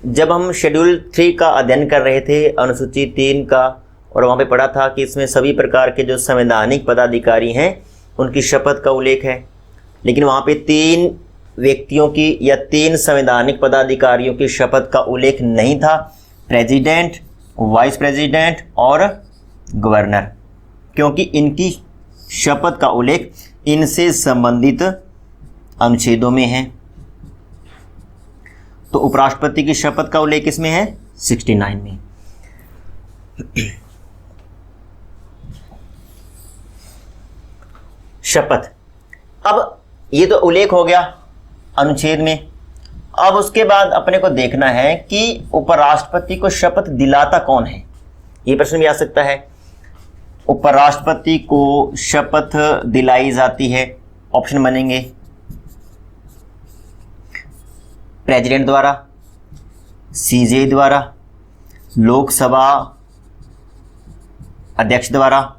जब हम शेड्यूल 3 का अध्ययन कर रहे थे, अनुसूची 3 का, और वहाँ पे पढ़ा था कि इसमें सभी प्रकार के जो संवैधानिक पदाधिकारी हैं उनकी शपथ का उल्लेख है। लेकिन वहाँ पे 3 व्यक्तियों की या 3 संवैधानिक पदाधिकारियों की शपथ का उल्लेख नहीं था। प्रेसिडेंट, वाइस प्रेसिडेंट और गवर्नर, क्योंकि इनकी शपथ का उल्लेख इनसे संबंधित अनुच्छेदों में है। तो उपराष्ट्रपति की शपथ का उल्लेख इसमें है 69 में। शपथ, अब ये तो उल्लेख हो गया अनुच्छेद में। अब उसके बाद अपने को देखना है कि उपराष्ट्रपति को शपथ दिलाता कौन है। ये प्रश्न भी आ सकता है। उपराष्ट्रपति को शपथ दिलाई जाती है, ऑप्शन बनेंगे प्रेसिडेंट द्वारा, सीजे द्वारा, लोकसभा अध्यक्ष द्वारा,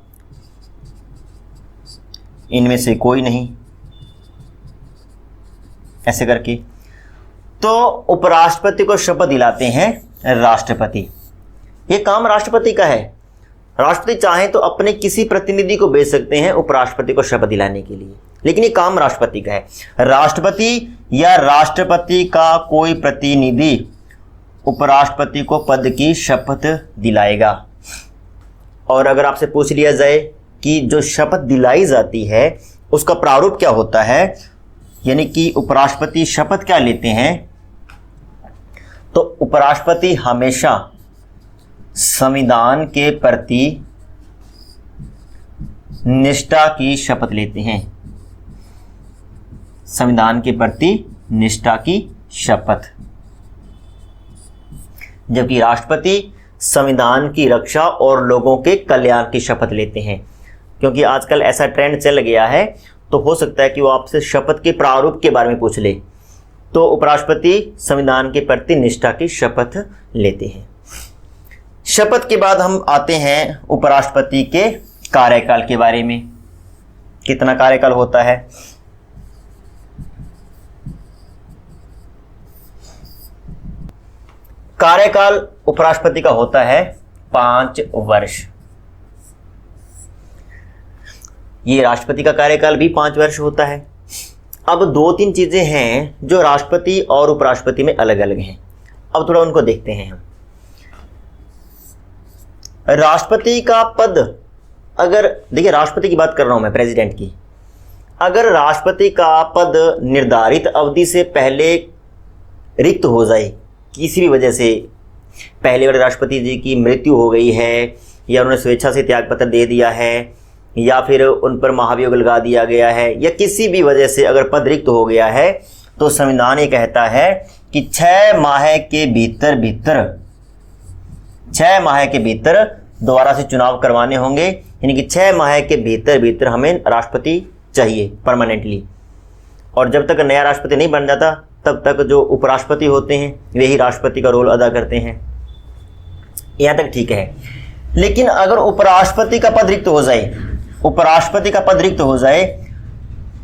इनमें से कोई नहीं, ऐसे करके। तो उपराष्ट्रपति को शपथ दिलाते हैं राष्ट्रपति। ये काम राष्ट्रपति का है। राष्ट्रपति चाहे तो अपने किसी प्रतिनिधि को भेज सकते हैं उपराष्ट्रपति को शपथ दिलाने के लिए, लेकिन ये काम राष्ट्रपति का है। राष्ट्रपति या राष्ट्रपति का कोई प्रतिनिधि उपराष्ट्रपति को पद की शपथ दिलाएगा। और अगर आपसे पूछ लिया जाए कि जो शपथ दिलाई जाती है उसका प्रारूप क्या होता है, यानी कि उपराष्ट्रपति शपथ क्या लेते हैं, तो उपराष्ट्रपति हमेशा संविधान के प्रति निष्ठा की शपथ लेते हैं। संविधान के प्रति निष्ठा की शपथ, जबकि राष्ट्रपति संविधान की रक्षा और लोगों के कल्याण की शपथ लेते हैं। क्योंकि आजकल ऐसा ट्रेंड चल गया है, तो हो सकता है कि वो आपसे शपथ के प्रारूप के बारे में पूछ ले। तो उपराष्ट्रपति संविधान के प्रति निष्ठा की शपथ लेते हैं। शपथ के बाद हम आते हैं उपराष्ट्रपति के कार्यकाल के बारे में। कितना कार्यकाल होता है? कार्यकाल उपराष्ट्रपति का होता है 5 वर्ष। ये राष्ट्रपति का कार्यकाल भी 5 वर्ष होता है। अब 2-3 चीजें हैं जो राष्ट्रपति और उपराष्ट्रपति में अलग अलग हैं। अब थोड़ा उनको देखते हैं हम। राष्ट्रपति का पद, अगर देखिए राष्ट्रपति की बात कर रहा हूं मैं, प्रेसिडेंट की। अगर राष्ट्रपति का पद निर्धारित अवधि से पहले रिक्त हो जाए, किसी भी वजह से, पहले वाले राष्ट्रपति जी की मृत्यु हो गई है, या उन्होंने स्वेच्छा से त्यागपत्र दे दिया है, या फिर उन पर महाभियोग लगा दिया गया है, या किसी भी वजह से अगर पद रिक्त हो गया है, तो संविधान ये कहता है कि 6 माह के भीतर दोबारा से चुनाव करवाने होंगे। यानी कि 6 माह के भीतर हमें राष्ट्रपति चाहिए परमानेंटली। और जब तक नया राष्ट्रपति नहीं बन जाता तब तक जो उपराष्ट्रपति होते हैं वे ही राष्ट्रपति का रोल अदा करते हैं। यहाँ तक ठीक है। लेकिन अगर उपराष्ट्रपति का पद रिक्त हो जाए,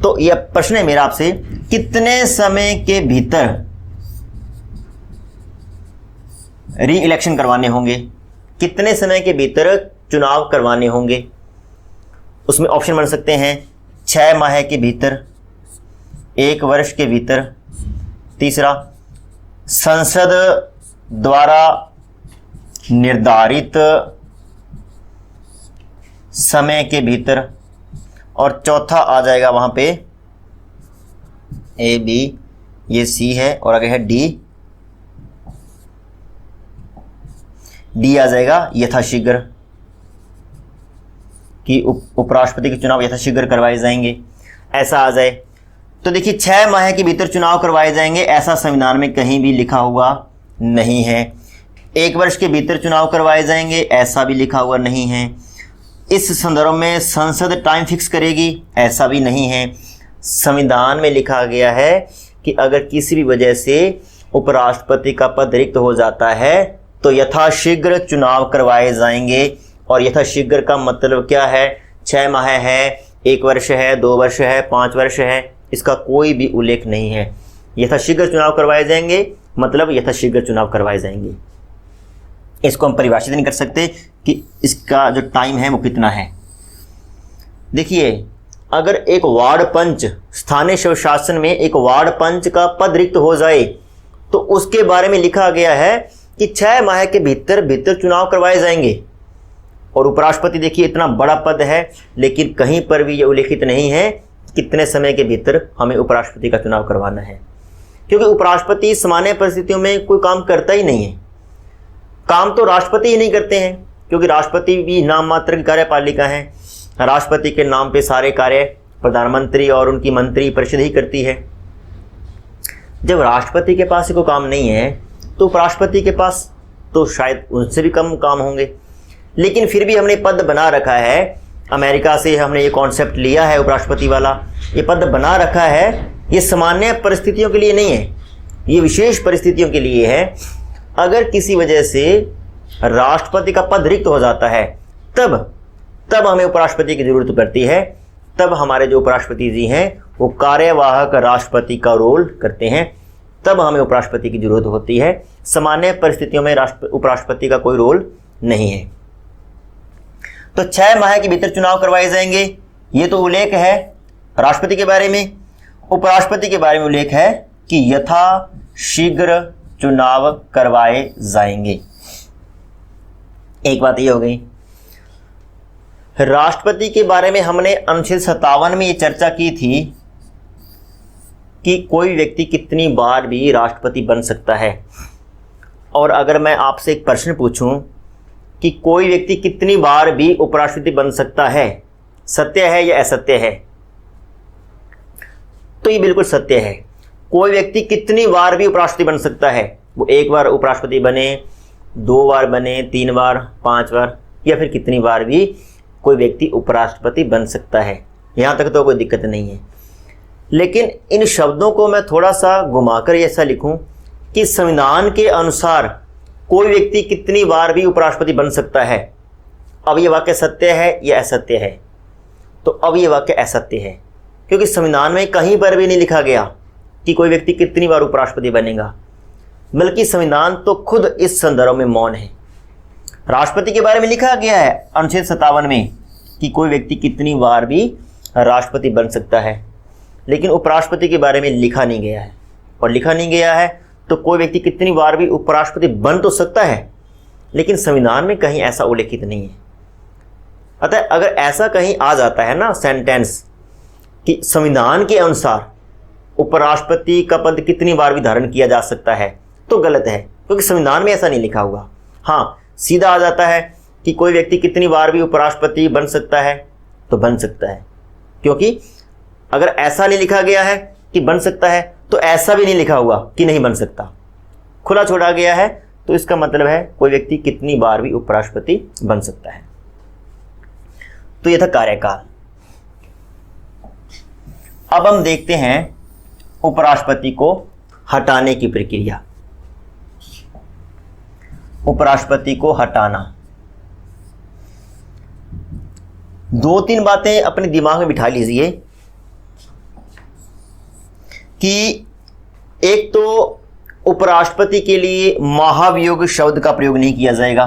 तो यह प्रश्न है मेरा आपसे, कितने समय के भीतर री इलेक्शन करवाने होंगे, कितने समय के भीतर चुनाव करवाने होंगे? उसमें ऑप्शन बन सकते हैं 6 माह के भीतर, 1 वर्ष के भीतर, तीसरा संसद द्वारा निर्धारित समय के भीतर, और चौथा आ जाएगा वहां पे A, B, ये C है, और आगे है D आ जाएगा यथाशीघ्र, कि उपराष्ट्रपति के चुनाव यथाशीघ्र करवाए जाएंगे, ऐसा आ जाए। तो देखिए 6 माह के भीतर चुनाव करवाए जाएंगे, ऐसा संविधान में कहीं भी लिखा हुआ नहीं है। 1 वर्ष के भीतर चुनाव करवाए जाएंगे, ऐसा भी लिखा हुआ नहीं है। इस संदर्भ में संसद टाइम फिक्स करेगी, ऐसा भी नहीं है। संविधान में लिखा गया है कि अगर किसी भी वजह से उपराष्ट्रपति का पद रिक्त हो जाता है तो यथाशीघ्र चुनाव करवाए जाएंगे। और यथाशीघ्र का मतलब क्या है? 6 माह है, 1 वर्ष है, 2 वर्ष है, 5 वर्ष है, इसका कोई भी उल्लेख नहीं है। यथाशीघ्र चुनाव करवाए जाएंगे मतलब यथाशीघ्र चुनाव करवाए जाएंगे। इसको हम परिभाषित नहीं कर सकते कि इसका जो टाइम है वो कितना है। देखिए, अगर एक वार्ड पंच, स्थानीय स्वशासन में एक वार्ड पंच का पद रिक्त हो जाए, तो उसके बारे में लिखा गया है कि 6 माह के भीतर भीतर चुनाव करवाए जाएंगे। और उपराष्ट्रपति देखिए इतना बड़ा पद है, लेकिन कहीं पर भी ये उल्लेखित नहीं है कितने समय के भीतर हमें उपराष्ट्रपति का चुनाव करवाना है, क्योंकि उपराष्ट्रपति सामान्य परिस्थितियों में कोई काम करता ही नहीं है। काम तो राष्ट्रपति ही नहीं करते हैं, क्योंकि राष्ट्रपति भी नाम मात्र की कार्यपालिका है। राष्ट्रपति के नाम पे सारे कार्य प्रधानमंत्री और उनकी मंत्री परिषद ही करती है। जब राष्ट्रपति के पास कोई काम नहीं है तो उपराष्ट्रपति के पास तो शायद उनसे भी कम काम होंगे। लेकिन फिर भी हमने पद बना रखा है, अमेरिका से हमने ये कॉन्सेप्ट लिया है उपराष्ट्रपति वाला, ये पद बना रखा है। ये सामान्य परिस्थितियों के लिए नहीं है, ये विशेष परिस्थितियों के लिए है। अगर किसी वजह से राष्ट्रपति का पद रिक्त हो जाता है तब हमें उपराष्ट्रपति की जरूरत पड़ती है। तब हमारे जो उपराष्ट्रपति जी हैं वो कार्यवाहक राष्ट्रपति का रोल करते हैं, तब हमें उपराष्ट्रपति की जरूरत होती है। सामान्य परिस्थितियों में उपराष्ट्रपति का कोई रोल नहीं है। तो 6 माह के भीतर चुनाव करवाए जाएंगे, ये तो उल्लेख है राष्ट्रपति के बारे में। उपराष्ट्रपति के बारे में उल्लेख है कि यथा शीघ्र चुनाव करवाए जाएंगे। एक बात ये हो गई। राष्ट्रपति के बारे में हमने अनुच्छेद 57 में ये चर्चा की थी कि कोई व्यक्ति कितनी बार भी राष्ट्रपति बन सकता है। और अगर मैं आपसे एक प्रश्न पूछूं कि कोई व्यक्ति कितनी बार भी उपराष्ट्रपति बन सकता है, सत्य है या असत्य है? तो ये बिल्कुल सत्य है। कोई व्यक्ति कितनी बार भी उपराष्ट्रपति बन सकता है। वो 1 बार उपराष्ट्रपति बने, 2 बार बने, 3 बार, 5 बार, या फिर कितनी बार भी कोई व्यक्ति उपराष्ट्रपति बन सकता है। यहाँ तक तो कोई दिक्कत नहीं है। लेकिन इन शब्दों को मैं थोड़ा सा घुमाकर ऐसा लिखूं कि संविधान के अनुसार कोई व्यक्ति कितनी बार भी उपराष्ट्रपति बन सकता है। अब ये वाक्य सत्य है या असत्य है? तो अब ये वाक्य असत्य है, क्योंकि संविधान में कहीं पर भी नहीं लिखा गया कि कोई व्यक्ति कितनी बार उपराष्ट्रपति बनेगा, बल्कि संविधान तो खुद इस संदर्भ में मौन है। राष्ट्रपति के बारे में लिखा गया है अनुच्छेद 57 में कि कोई व्यक्ति कितनी बार भी राष्ट्रपति बन सकता है, लेकिन उपराष्ट्रपति के बारे में लिखा नहीं गया है। और लिखा नहीं गया है तो कोई व्यक्ति कितनी बार भी उपराष्ट्रपति बन तो सकता है, लेकिन संविधान में कहीं ऐसा उल्लेखित नहीं है। अतः अगर ऐसा कहीं आ जाता है ना सेंटेंस कि संविधान के अनुसार उपराष्ट्रपति का पद कितनी बार भी धारण किया जा सकता है, तो गलत है, क्योंकि संविधान में ऐसा नहीं लिखा हुआ। हाँ, सीधा आ जाता है कि कोई व्यक्ति कितनी बार भी उपराष्ट्रपति बन सकता है, तो बन सकता है, क्योंकि अगर ऐसा नहीं लिखा गया है कि बन सकता है तो ऐसा भी नहीं लिखा हुआ कि नहीं बन सकता। खुला छोड़ा गया है, तो इसका मतलब है कोई व्यक्ति कितनी बार भी उपराष्ट्रपति बन सकता है। तो यह था कार्यकाल। अब हम देखते हैं उपराष्ट्रपति को हटाने की प्रक्रिया। उपराष्ट्रपति को हटाना, 2-3 बातें अपने दिमाग में बिठा लीजिए कि एक तो उपराष्ट्रपति के लिए महाभियोग शब्द का प्रयोग नहीं किया जाएगा।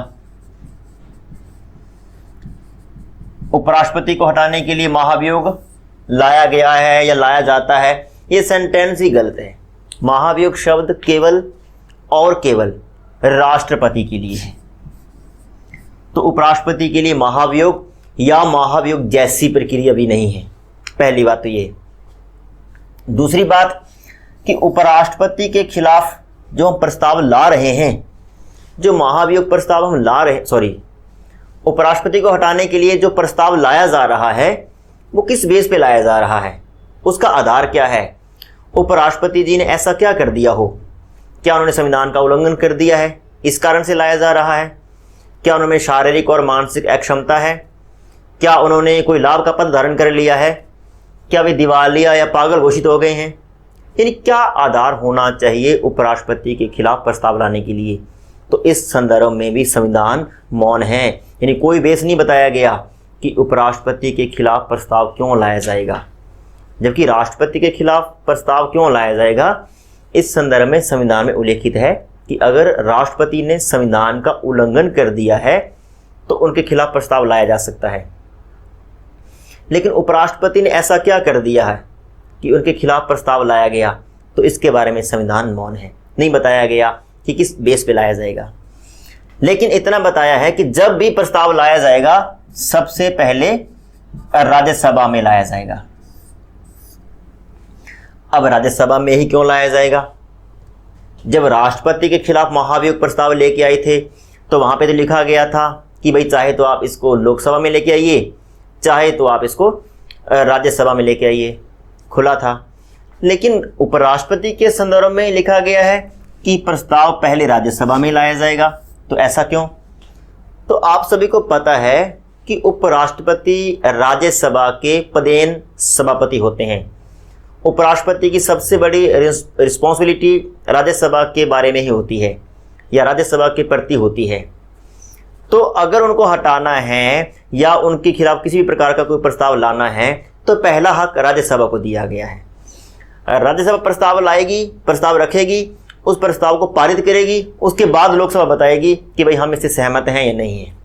उपराष्ट्रपति को हटाने के लिए महाभियोग लाया गया है या लाया जाता है, ये सेंटेंस ही गलत है। महाभियोग शब्द केवल और केवल राष्ट्रपति के लिए है। तो उपराष्ट्रपति के लिए महाभियोग या महाभियोग जैसी प्रक्रिया भी नहीं है। पहली बात तो ये। दूसरी बात कि उपराष्ट्रपति के खिलाफ जो हम प्रस्ताव ला रहे हैं, जो महाभियोग प्रस्ताव हम ला रहे उपराष्ट्रपति को हटाने के लिए जो प्रस्ताव लाया जा रहा है, वो किस बेस पे लाया जा रहा है, उसका आधार क्या है? उपराष्ट्रपति जी ने ऐसा क्या कर दिया हो? क्या उन्होंने संविधान का उल्लंघन कर दिया है, इस कारण से लाया जा रहा है? क्या उन्होंने शारीरिक और मानसिक अक्षमता है? क्या उन्होंने कोई लाभ का पद धारण कर लिया है? क्या वे दिवालिया या पागल घोषित हो गए हैं? यानी क्या आधार होना चाहिए उपराष्ट्रपति के खिलाफ प्रस्ताव लाने के लिए? तो इस संदर्भ में भी संविधान मौन है। यानी कोई बेस नहीं बताया गया कि उपराष्ट्रपति के खिलाफ प्रस्ताव क्यों लाया जाएगा, जबकि राष्ट्रपति के खिलाफ प्रस्ताव क्यों लाया जाएगा, इस संदर्भ में संविधान में उल्लेखित है कि अगर राष्ट्रपति ने संविधान का उल्लंघन कर दिया है तो उनके खिलाफ प्रस्ताव लाया जा सकता है। लेकिन उपराष्ट्रपति ने ऐसा क्या कर दिया है कि उनके खिलाफ प्रस्ताव लाया गया, तो इसके बारे में संविधान मौन है। नहीं बताया गया कि किस बेस पे लाया जाएगा। लेकिन इतना बताया है कि जब भी प्रस्ताव लाया जाएगा सबसे पहले राज्यसभा में लाया जाएगा। अब राज्यसभा में ही क्यों लाया जाएगा? जब राष्ट्रपति के खिलाफ महाभियोग प्रस्ताव लेके आए थे तो वहां पे तो लिखा गया था कि भाई चाहे तो आप इसको लोकसभा में लेके आइए, चाहे तो आप इसको राज्यसभा में लेके आइए, खुला था। लेकिन उपराष्ट्रपति के संदर्भ में लिखा गया है कि प्रस्ताव पहले राज्यसभा में लाया जाएगा। तो ऐसा क्यों? तो आप सभी को पता है कि उपराष्ट्रपति राज्यसभा के पदेन सभापति होते हैं। उपराष्ट्रपति की सबसे बड़ी रिस्पॉन्सिबिलिटी राज्यसभा के बारे में ही होती है या राज्यसभा के प्रति होती है। तो अगर उनको हटाना है या उनके खिलाफ किसी भी प्रकार का कोई प्रस्ताव लाना है तो पहला हक राज्यसभा को दिया गया है। राज्यसभा प्रस्ताव लाएगी, प्रस्ताव रखेगी, उस प्रस्ताव को पारित करेगी, उसके बाद लोकसभा बताएगी कि भाई हम इससे सहमत हैं या नहीं है।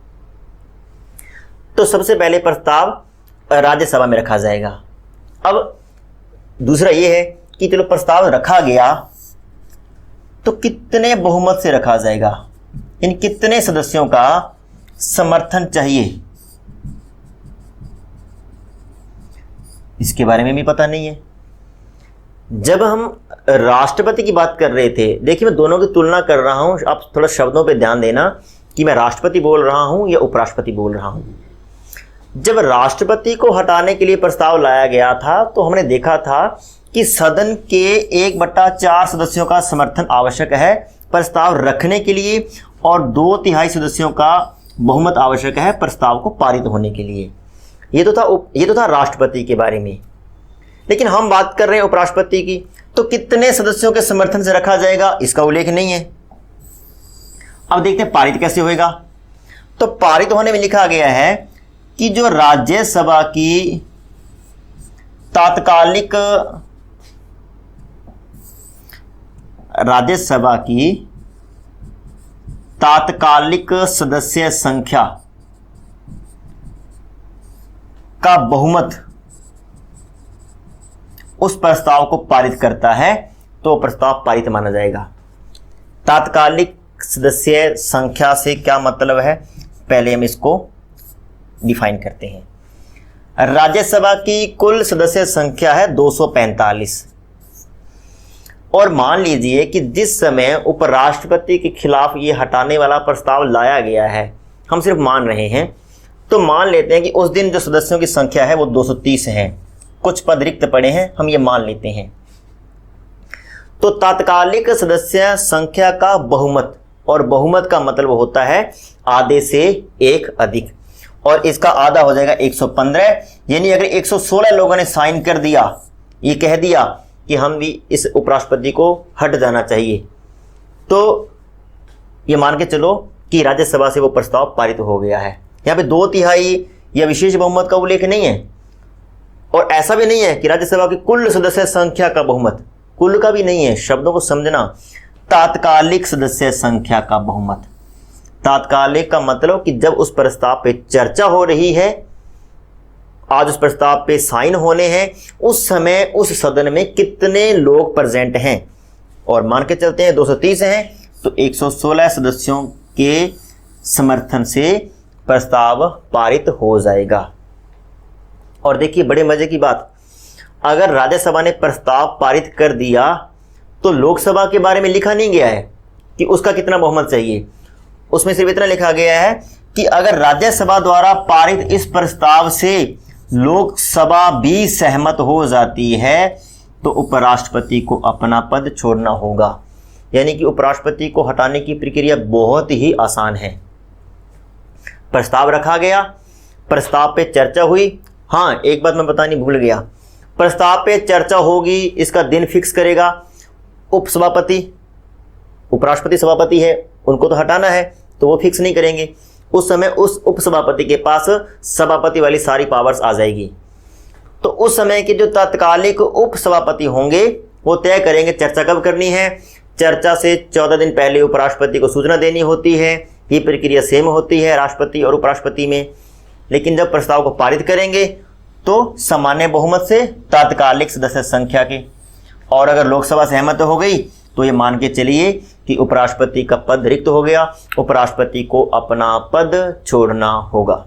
तो सबसे पहले प्रस्ताव राज्यसभा में रखा जाएगा। अब दूसरा ये है कि चलो प्रस्ताव रखा गया तो कितने बहुमत से रखा जाएगा, इन कितने सदस्यों का समर्थन चाहिए, इसके बारे में भी पता नहीं है। जब हम राष्ट्रपति की बात कर रहे थे, देखिए मैं दोनों की तुलना कर रहा हूं, आप थोड़ा शब्दों पे ध्यान देना कि मैं राष्ट्रपति बोल रहा हूं या उपराष्ट्रपति बोल रहा हूं। जब राष्ट्रपति को हटाने के लिए प्रस्ताव लाया गया था तो हमने देखा था कि सदन के 1/4 सदस्यों का समर्थन आवश्यक है प्रस्ताव रखने के लिए और 2/3 सदस्यों का बहुमत आवश्यक है प्रस्ताव को पारित होने के लिए। ये तो था राष्ट्रपति के बारे में। लेकिन हम बात कर रहे हैं उपराष्ट्रपति की, तो कितने सदस्यों के समर्थन से रखा जाएगा इसका उल्लेख नहीं है। अब देखते हैं पारित कैसे होएगा। तो पारित होने में लिखा गया है कि जो राज्यसभा की तात्कालिक सदस्य संख्या का बहुमत उस प्रस्ताव को पारित करता है तो प्रस्ताव पारित माना जाएगा। तात्कालिक सदस्य संख्या से क्या मतलब है, पहले हम इसको डिफाइन करते हैं। राज्यसभा की कुल सदस्य संख्या है 245 और मान लीजिए कि जिस समय उपराष्ट्रपति के खिलाफ ये हटाने वाला प्रस्ताव लाया गया है, हम सिर्फ मान रहे हैं, तो मान लेते हैं कि उस दिन जो सदस्यों की संख्या है वो 230 है, कुछ पद रिक्त पड़े हैं, हम ये मान लेते हैं। तो तात्कालिक सदस्य संख्या का बहुमत, और बहुमत का मतलब होता है आधे से एक अधिक, और इसका आधा हो जाएगा 115। यानी अगर 116 लोगों ने साइन कर दिया, ये कह दिया कि हम भी इस उपराष्ट्रपति को हट जाना चाहिए, तो ये मान के चलो कि राज्यसभा से वो प्रस्ताव पारित हो गया है। यहाँ पे 2/3 या विशेष बहुमत का उल्लेख नहीं है, और ऐसा भी नहीं है कि राज्यसभा की कुल सदस्य संख्या का बहुमत, कुल का भी नहीं है, शब्दों को समझना। तात्कालिक सदस्य संख्या का बहुमत, तात्कालिक का मतलब कि जब उस प्रस्ताव पे चर्चा हो रही है, आज उस प्रस्ताव पे साइन होने हैं, उस समय उस सदन में कितने लोग प्रेजेंट हैं, और मान के चलते हैं 230 हैं, तो 116 सदस्यों के समर्थन से प्रस्ताव पारित हो जाएगा। और देखिए बड़े मजे की बात, अगर राज्यसभा ने प्रस्ताव पारित कर दिया तो लोकसभा के बारे में लिखा नहीं गया है कि उसका कितना बहुमत चाहिए। उसमें सिर्फ इतना लिखा गया है कि अगर राज्यसभा द्वारा पारित इस प्रस्ताव से लोकसभा भी सहमत हो जाती है तो उपराष्ट्रपति को अपना पद छोड़ना होगा। यानी कि उपराष्ट्रपति को हटाने की प्रक्रिया बहुत ही आसान है। प्रस्ताव रखा गया, प्रस्ताव पे चर्चा हुई। हाँ, एक बात मैं बतानी भूल गया, प्रस्ताव पे चर्चा होगी, इसका दिन फिक्स करेगा उपसभापति। उपराष्ट्रपति सभापति है, उनको तो हटाना है तो वो फिक्स नहीं करेंगे। उस समय उस उपसभापति के पास सभापति वाली सारी पावर्स आ जाएगी। तो उस समय के जो तात्कालिक उपसभापति होंगे वो तय करेंगे चर्चा कब करनी है। चर्चा से 14 दिन पहले उपराष्ट्रपति को सूचना देनी होती है। ये प्रक्रिया सेम होती है राष्ट्रपति और उपराष्ट्रपति में। लेकिन जब प्रस्ताव को पारित करेंगे तो सामान्य बहुमत से तात्कालिक सदस्य संख्या के, और अगर लोकसभा सहमत हो गई तो ये मान के चलिए कि उपराष्ट्रपति का पद रिक्त हो गया, उपराष्ट्रपति को अपना पद छोड़ना होगा।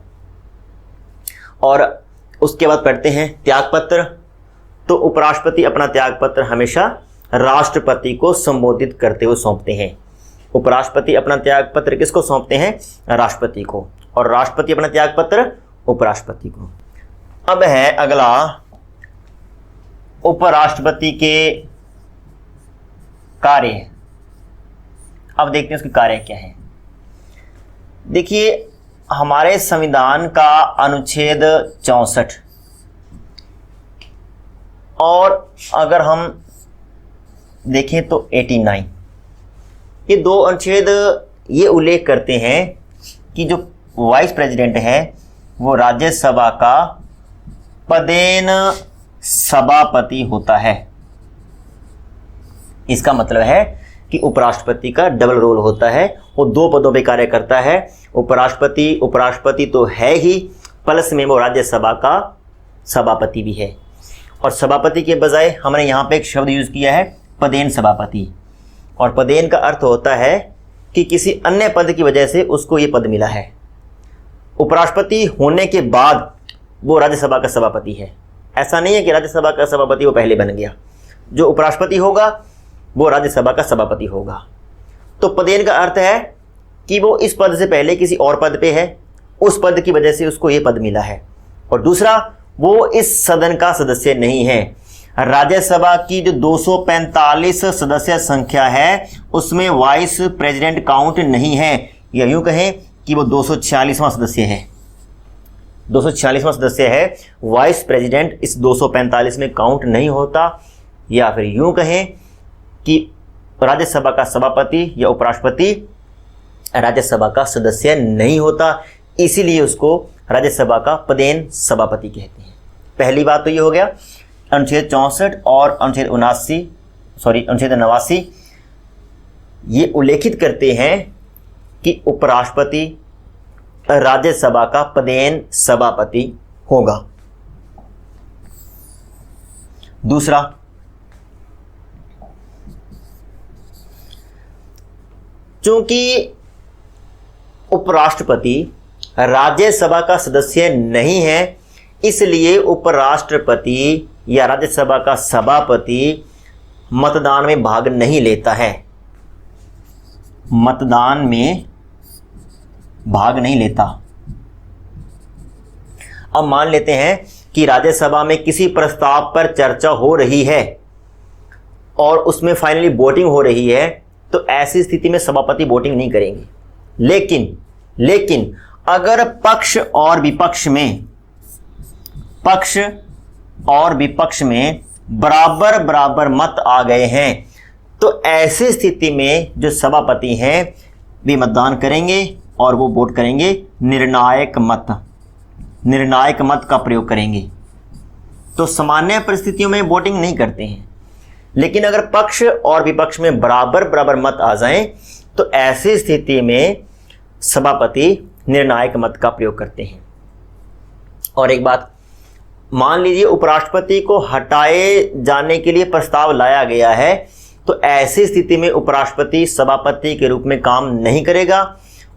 और उसके बाद पढ़ते हैं त्यागपत्र। तो उपराष्ट्रपति अपना त्यागपत्र हमेशा राष्ट्रपति को संबोधित करते हुए सौंपते हैं। उपराष्ट्रपति अपना त्यागपत्र किसको सौंपते हैं? राष्ट्रपति को, और राष्ट्रपति अपना त्यागपत्र उपराष्ट्रपति को। अब है अगला उपराष्ट्रपति के कार्य। अब देखते हैं उसके कार्य क्या है। देखिए, हमारे संविधान का अनुच्छेद 64 और अगर हम देखें तो 89, ये दो अनुच्छेद ये उल्लेख करते हैं कि जो वाइस प्रेसिडेंट है वो राज्यसभा का पदेन सभापति होता है। इसका मतलब है कि उपराष्ट्रपति का डबल रोल होता है, वो दो पदों पे कार्य करता है। उपराष्ट्रपति तो है ही, प्लस में वो राज्यसभा का सभापति भी है। और सभापति के बजाय हमने यहाँ पे एक शब्द यूज किया है पदेन सभापति, और पदेन का अर्थ होता है कि किसी अन्य पद की वजह से उसको ये पद मिला है। उपराष्ट्रपति होने के बाद वो राज्यसभा का सभापति है। ऐसा नहीं है कि राज्यसभा का सभापति वो पहले बन गया। जो उपराष्ट्रपति होगा वो राज्यसभा का सभापति होगा। तो पदेन का अर्थ है कि वो इस पद से पहले किसी और पद पे है, उस पद की वजह से उसको ये पद मिला है। और दूसरा, वो इस सदन का सदस्य नहीं है। राज्यसभा की जो 245 सदस्य संख्या है उसमें वाइस प्रेसिडेंट काउंट नहीं है, या यूं कहें कि वो 246वां सदस्य है। 246वां सदस्य है, वाइस प्रेसिडेंट इस 245 में काउंट नहीं होता। या फिर यूं कहें कि राज्यसभा का सभापति या उपराष्ट्रपति राज्यसभा का सदस्य नहीं होता, इसीलिए उसको राज्यसभा का पदेन सभापति कहते हैं। पहली बात तो ये हो गया। अनुच्छेद 64 और अनुच्छेद 89 ये उल्लेखित करते हैं कि उपराष्ट्रपति राज्यसभा का पदेन सभापति होगा। दूसरा, चूंकि उपराष्ट्रपति राज्यसभा का सदस्य नहीं है, इसलिए उपराष्ट्रपति या राज्यसभा का सभापति मतदान में भाग नहीं लेता है। मतदान में भाग नहीं लेता। अब मान लेते हैं कि राज्यसभा में किसी प्रस्ताव पर चर्चा हो रही है और उसमें फाइनली वोटिंग हो रही है, तो ऐसी स्थिति में सभापति वोटिंग नहीं करेंगे। लेकिन अगर पक्ष और विपक्ष में बराबर मत आ गए हैं, तो ऐसी स्थिति में जो सभापति हैं वे मतदान करेंगे और वो वोट करेंगे, निर्णायक मत का प्रयोग करेंगे। तो सामान्य परिस्थितियों में वोटिंग नहीं करते हैं, लेकिन अगर पक्ष और विपक्ष में बराबर मत आ जाएं, तो ऐसी स्थिति में सभापति निर्णायक मत का प्रयोग करते हैं। और एक बात, मान लीजिए उपराष्ट्रपति को हटाए जाने के लिए प्रस्ताव लाया गया है, तो ऐसी स्थिति में उपराष्ट्रपति सभापति के रूप में काम नहीं करेगा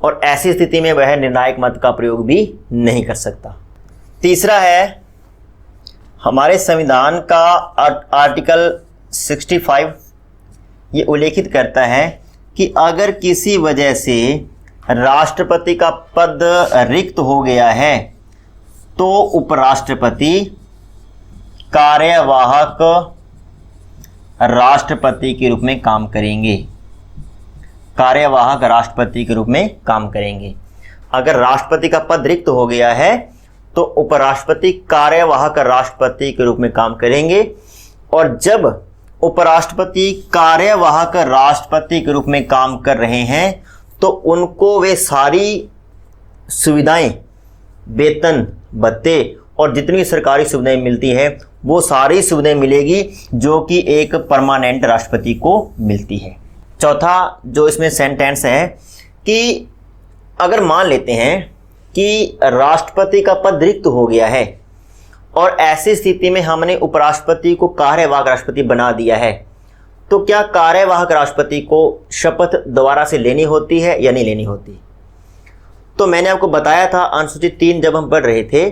और ऐसी स्थिति में वह निर्णायक मत का प्रयोग भी नहीं कर सकता। तीसरा है, हमारे संविधान का आर्टिकल 65 ये उल्लेखित करता है कि अगर किसी वजह से राष्ट्रपति का पद रिक्त हो गया है तो उपराष्ट्रपति कार्यवाहक राष्ट्रपति के रूप में काम करेंगे। कार्यवाहक राष्ट्रपति के रूप में काम करेंगे। अगर राष्ट्रपति का पद रिक्त हो गया है तो उपराष्ट्रपति कार्यवाहक राष्ट्रपति के रूप में काम करेंगे। और जब उपराष्ट्रपति कार्यवाहक राष्ट्रपति के रूप में काम कर रहे हैं तो उनको वे सारी सुविधाएं, वेतन, भत्ते और जितनी सरकारी सुविधाएं मिलती है वो सारी सुविधाएं मिलेगी जो कि एक परमानेंट राष्ट्रपति को मिलती है। चौथा जो इसमें सेंटेंस है कि अगर मान लेते हैं कि राष्ट्रपति का पद रिक्त हो गया है और ऐसी स्थिति में हमने उपराष्ट्रपति को कार्यवाहक राष्ट्रपति बना दिया है, तो क्या कार्यवाहक राष्ट्रपति को शपथ दोबारा से लेनी होती है या नहीं लेनी होती? तो मैंने आपको बताया था अनुसूची 3 जब हम पढ़ रहे थे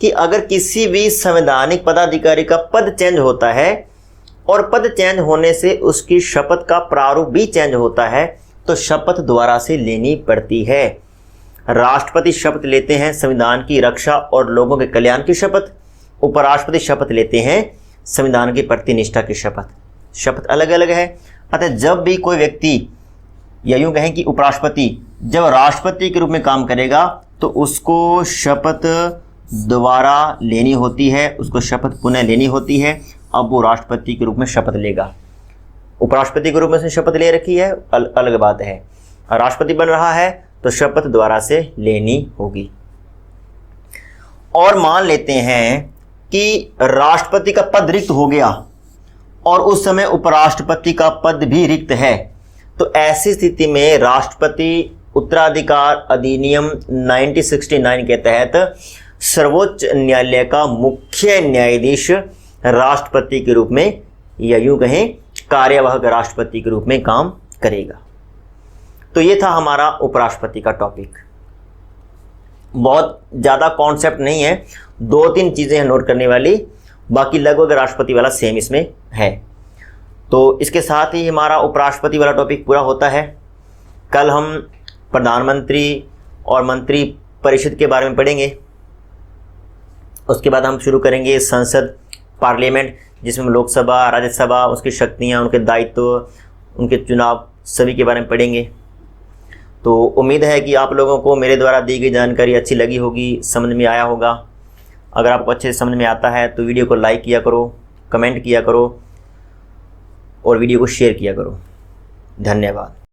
कि अगर किसी भी संवैधानिक पदाधिकारी का पद चेंज होता है और पद चेंज होने से उसकी शपथ का प्रारूप भी चेंज होता है तो शपथ दोबारा से लेनी पड़ती है। राष्ट्रपति शपथ लेते हैं संविधान की रक्षा और लोगों के कल्याण की शपथ, उपराष्ट्रपति शपथ लेते हैं संविधान की प्रति निष्ठा की शपथ। शपथ अलग अलग है। अतः जब भी कोई व्यक्ति या यूं कहें कि उपराष्ट्रपति जब राष्ट्रपति के रूप में काम करेगा तो उसको शपथ दोबारा लेनी होती है, उसको शपथ पुनः लेनी होती है। अब वो राष्ट्रपति के रूप में शपथ लेगा। उपराष्ट्रपति के रूप में उसने शपथ ले रखी है, अलग बात है। राष्ट्रपति बन रहा है तो शपथ दोबारा से लेनी होगी। और मान लेते हैं कि राष्ट्रपति का पद रिक्त हो गया और उस समय उपराष्ट्रपति का पद भी रिक्त है, तो ऐसी स्थिति में राष्ट्रपति उत्तराधिकार अधिनियम 1969 के तहत सर्वोच्च न्यायालय का मुख्य न्यायाधीश राष्ट्रपति के रूप में या यूं कहें कार्यवाहक राष्ट्रपति के रूप में काम करेगा। तो ये था हमारा उपराष्ट्रपति का टॉपिक। बहुत ज़्यादा कॉन्सेप्ट नहीं है, 2-3 चीज़ें हैं नोट करने वाली, बाकी लगभग राष्ट्रपति वाला सेम इसमें है। तो इसके साथ ही हमारा उपराष्ट्रपति वाला टॉपिक पूरा होता है। कल हम प्रधानमंत्री और मंत्री परिषद के बारे में पढ़ेंगे। उसके बाद हम शुरू करेंगे संसद, पार्लियामेंट, जिसमें लोकसभा, राज्यसभा, उसकी शक्तियाँ, उनके दायित्व, उनके चुनाव सभी के बारे में पढ़ेंगे। तो उम्मीद है कि आप लोगों को मेरे द्वारा दी गई जानकारी अच्छी लगी होगी, समझ में आया होगा। अगर आपको अच्छे से समझ में आता है तो वीडियो को लाइक किया करो, कमेंट किया करो और वीडियो को शेयर किया करो। धन्यवाद।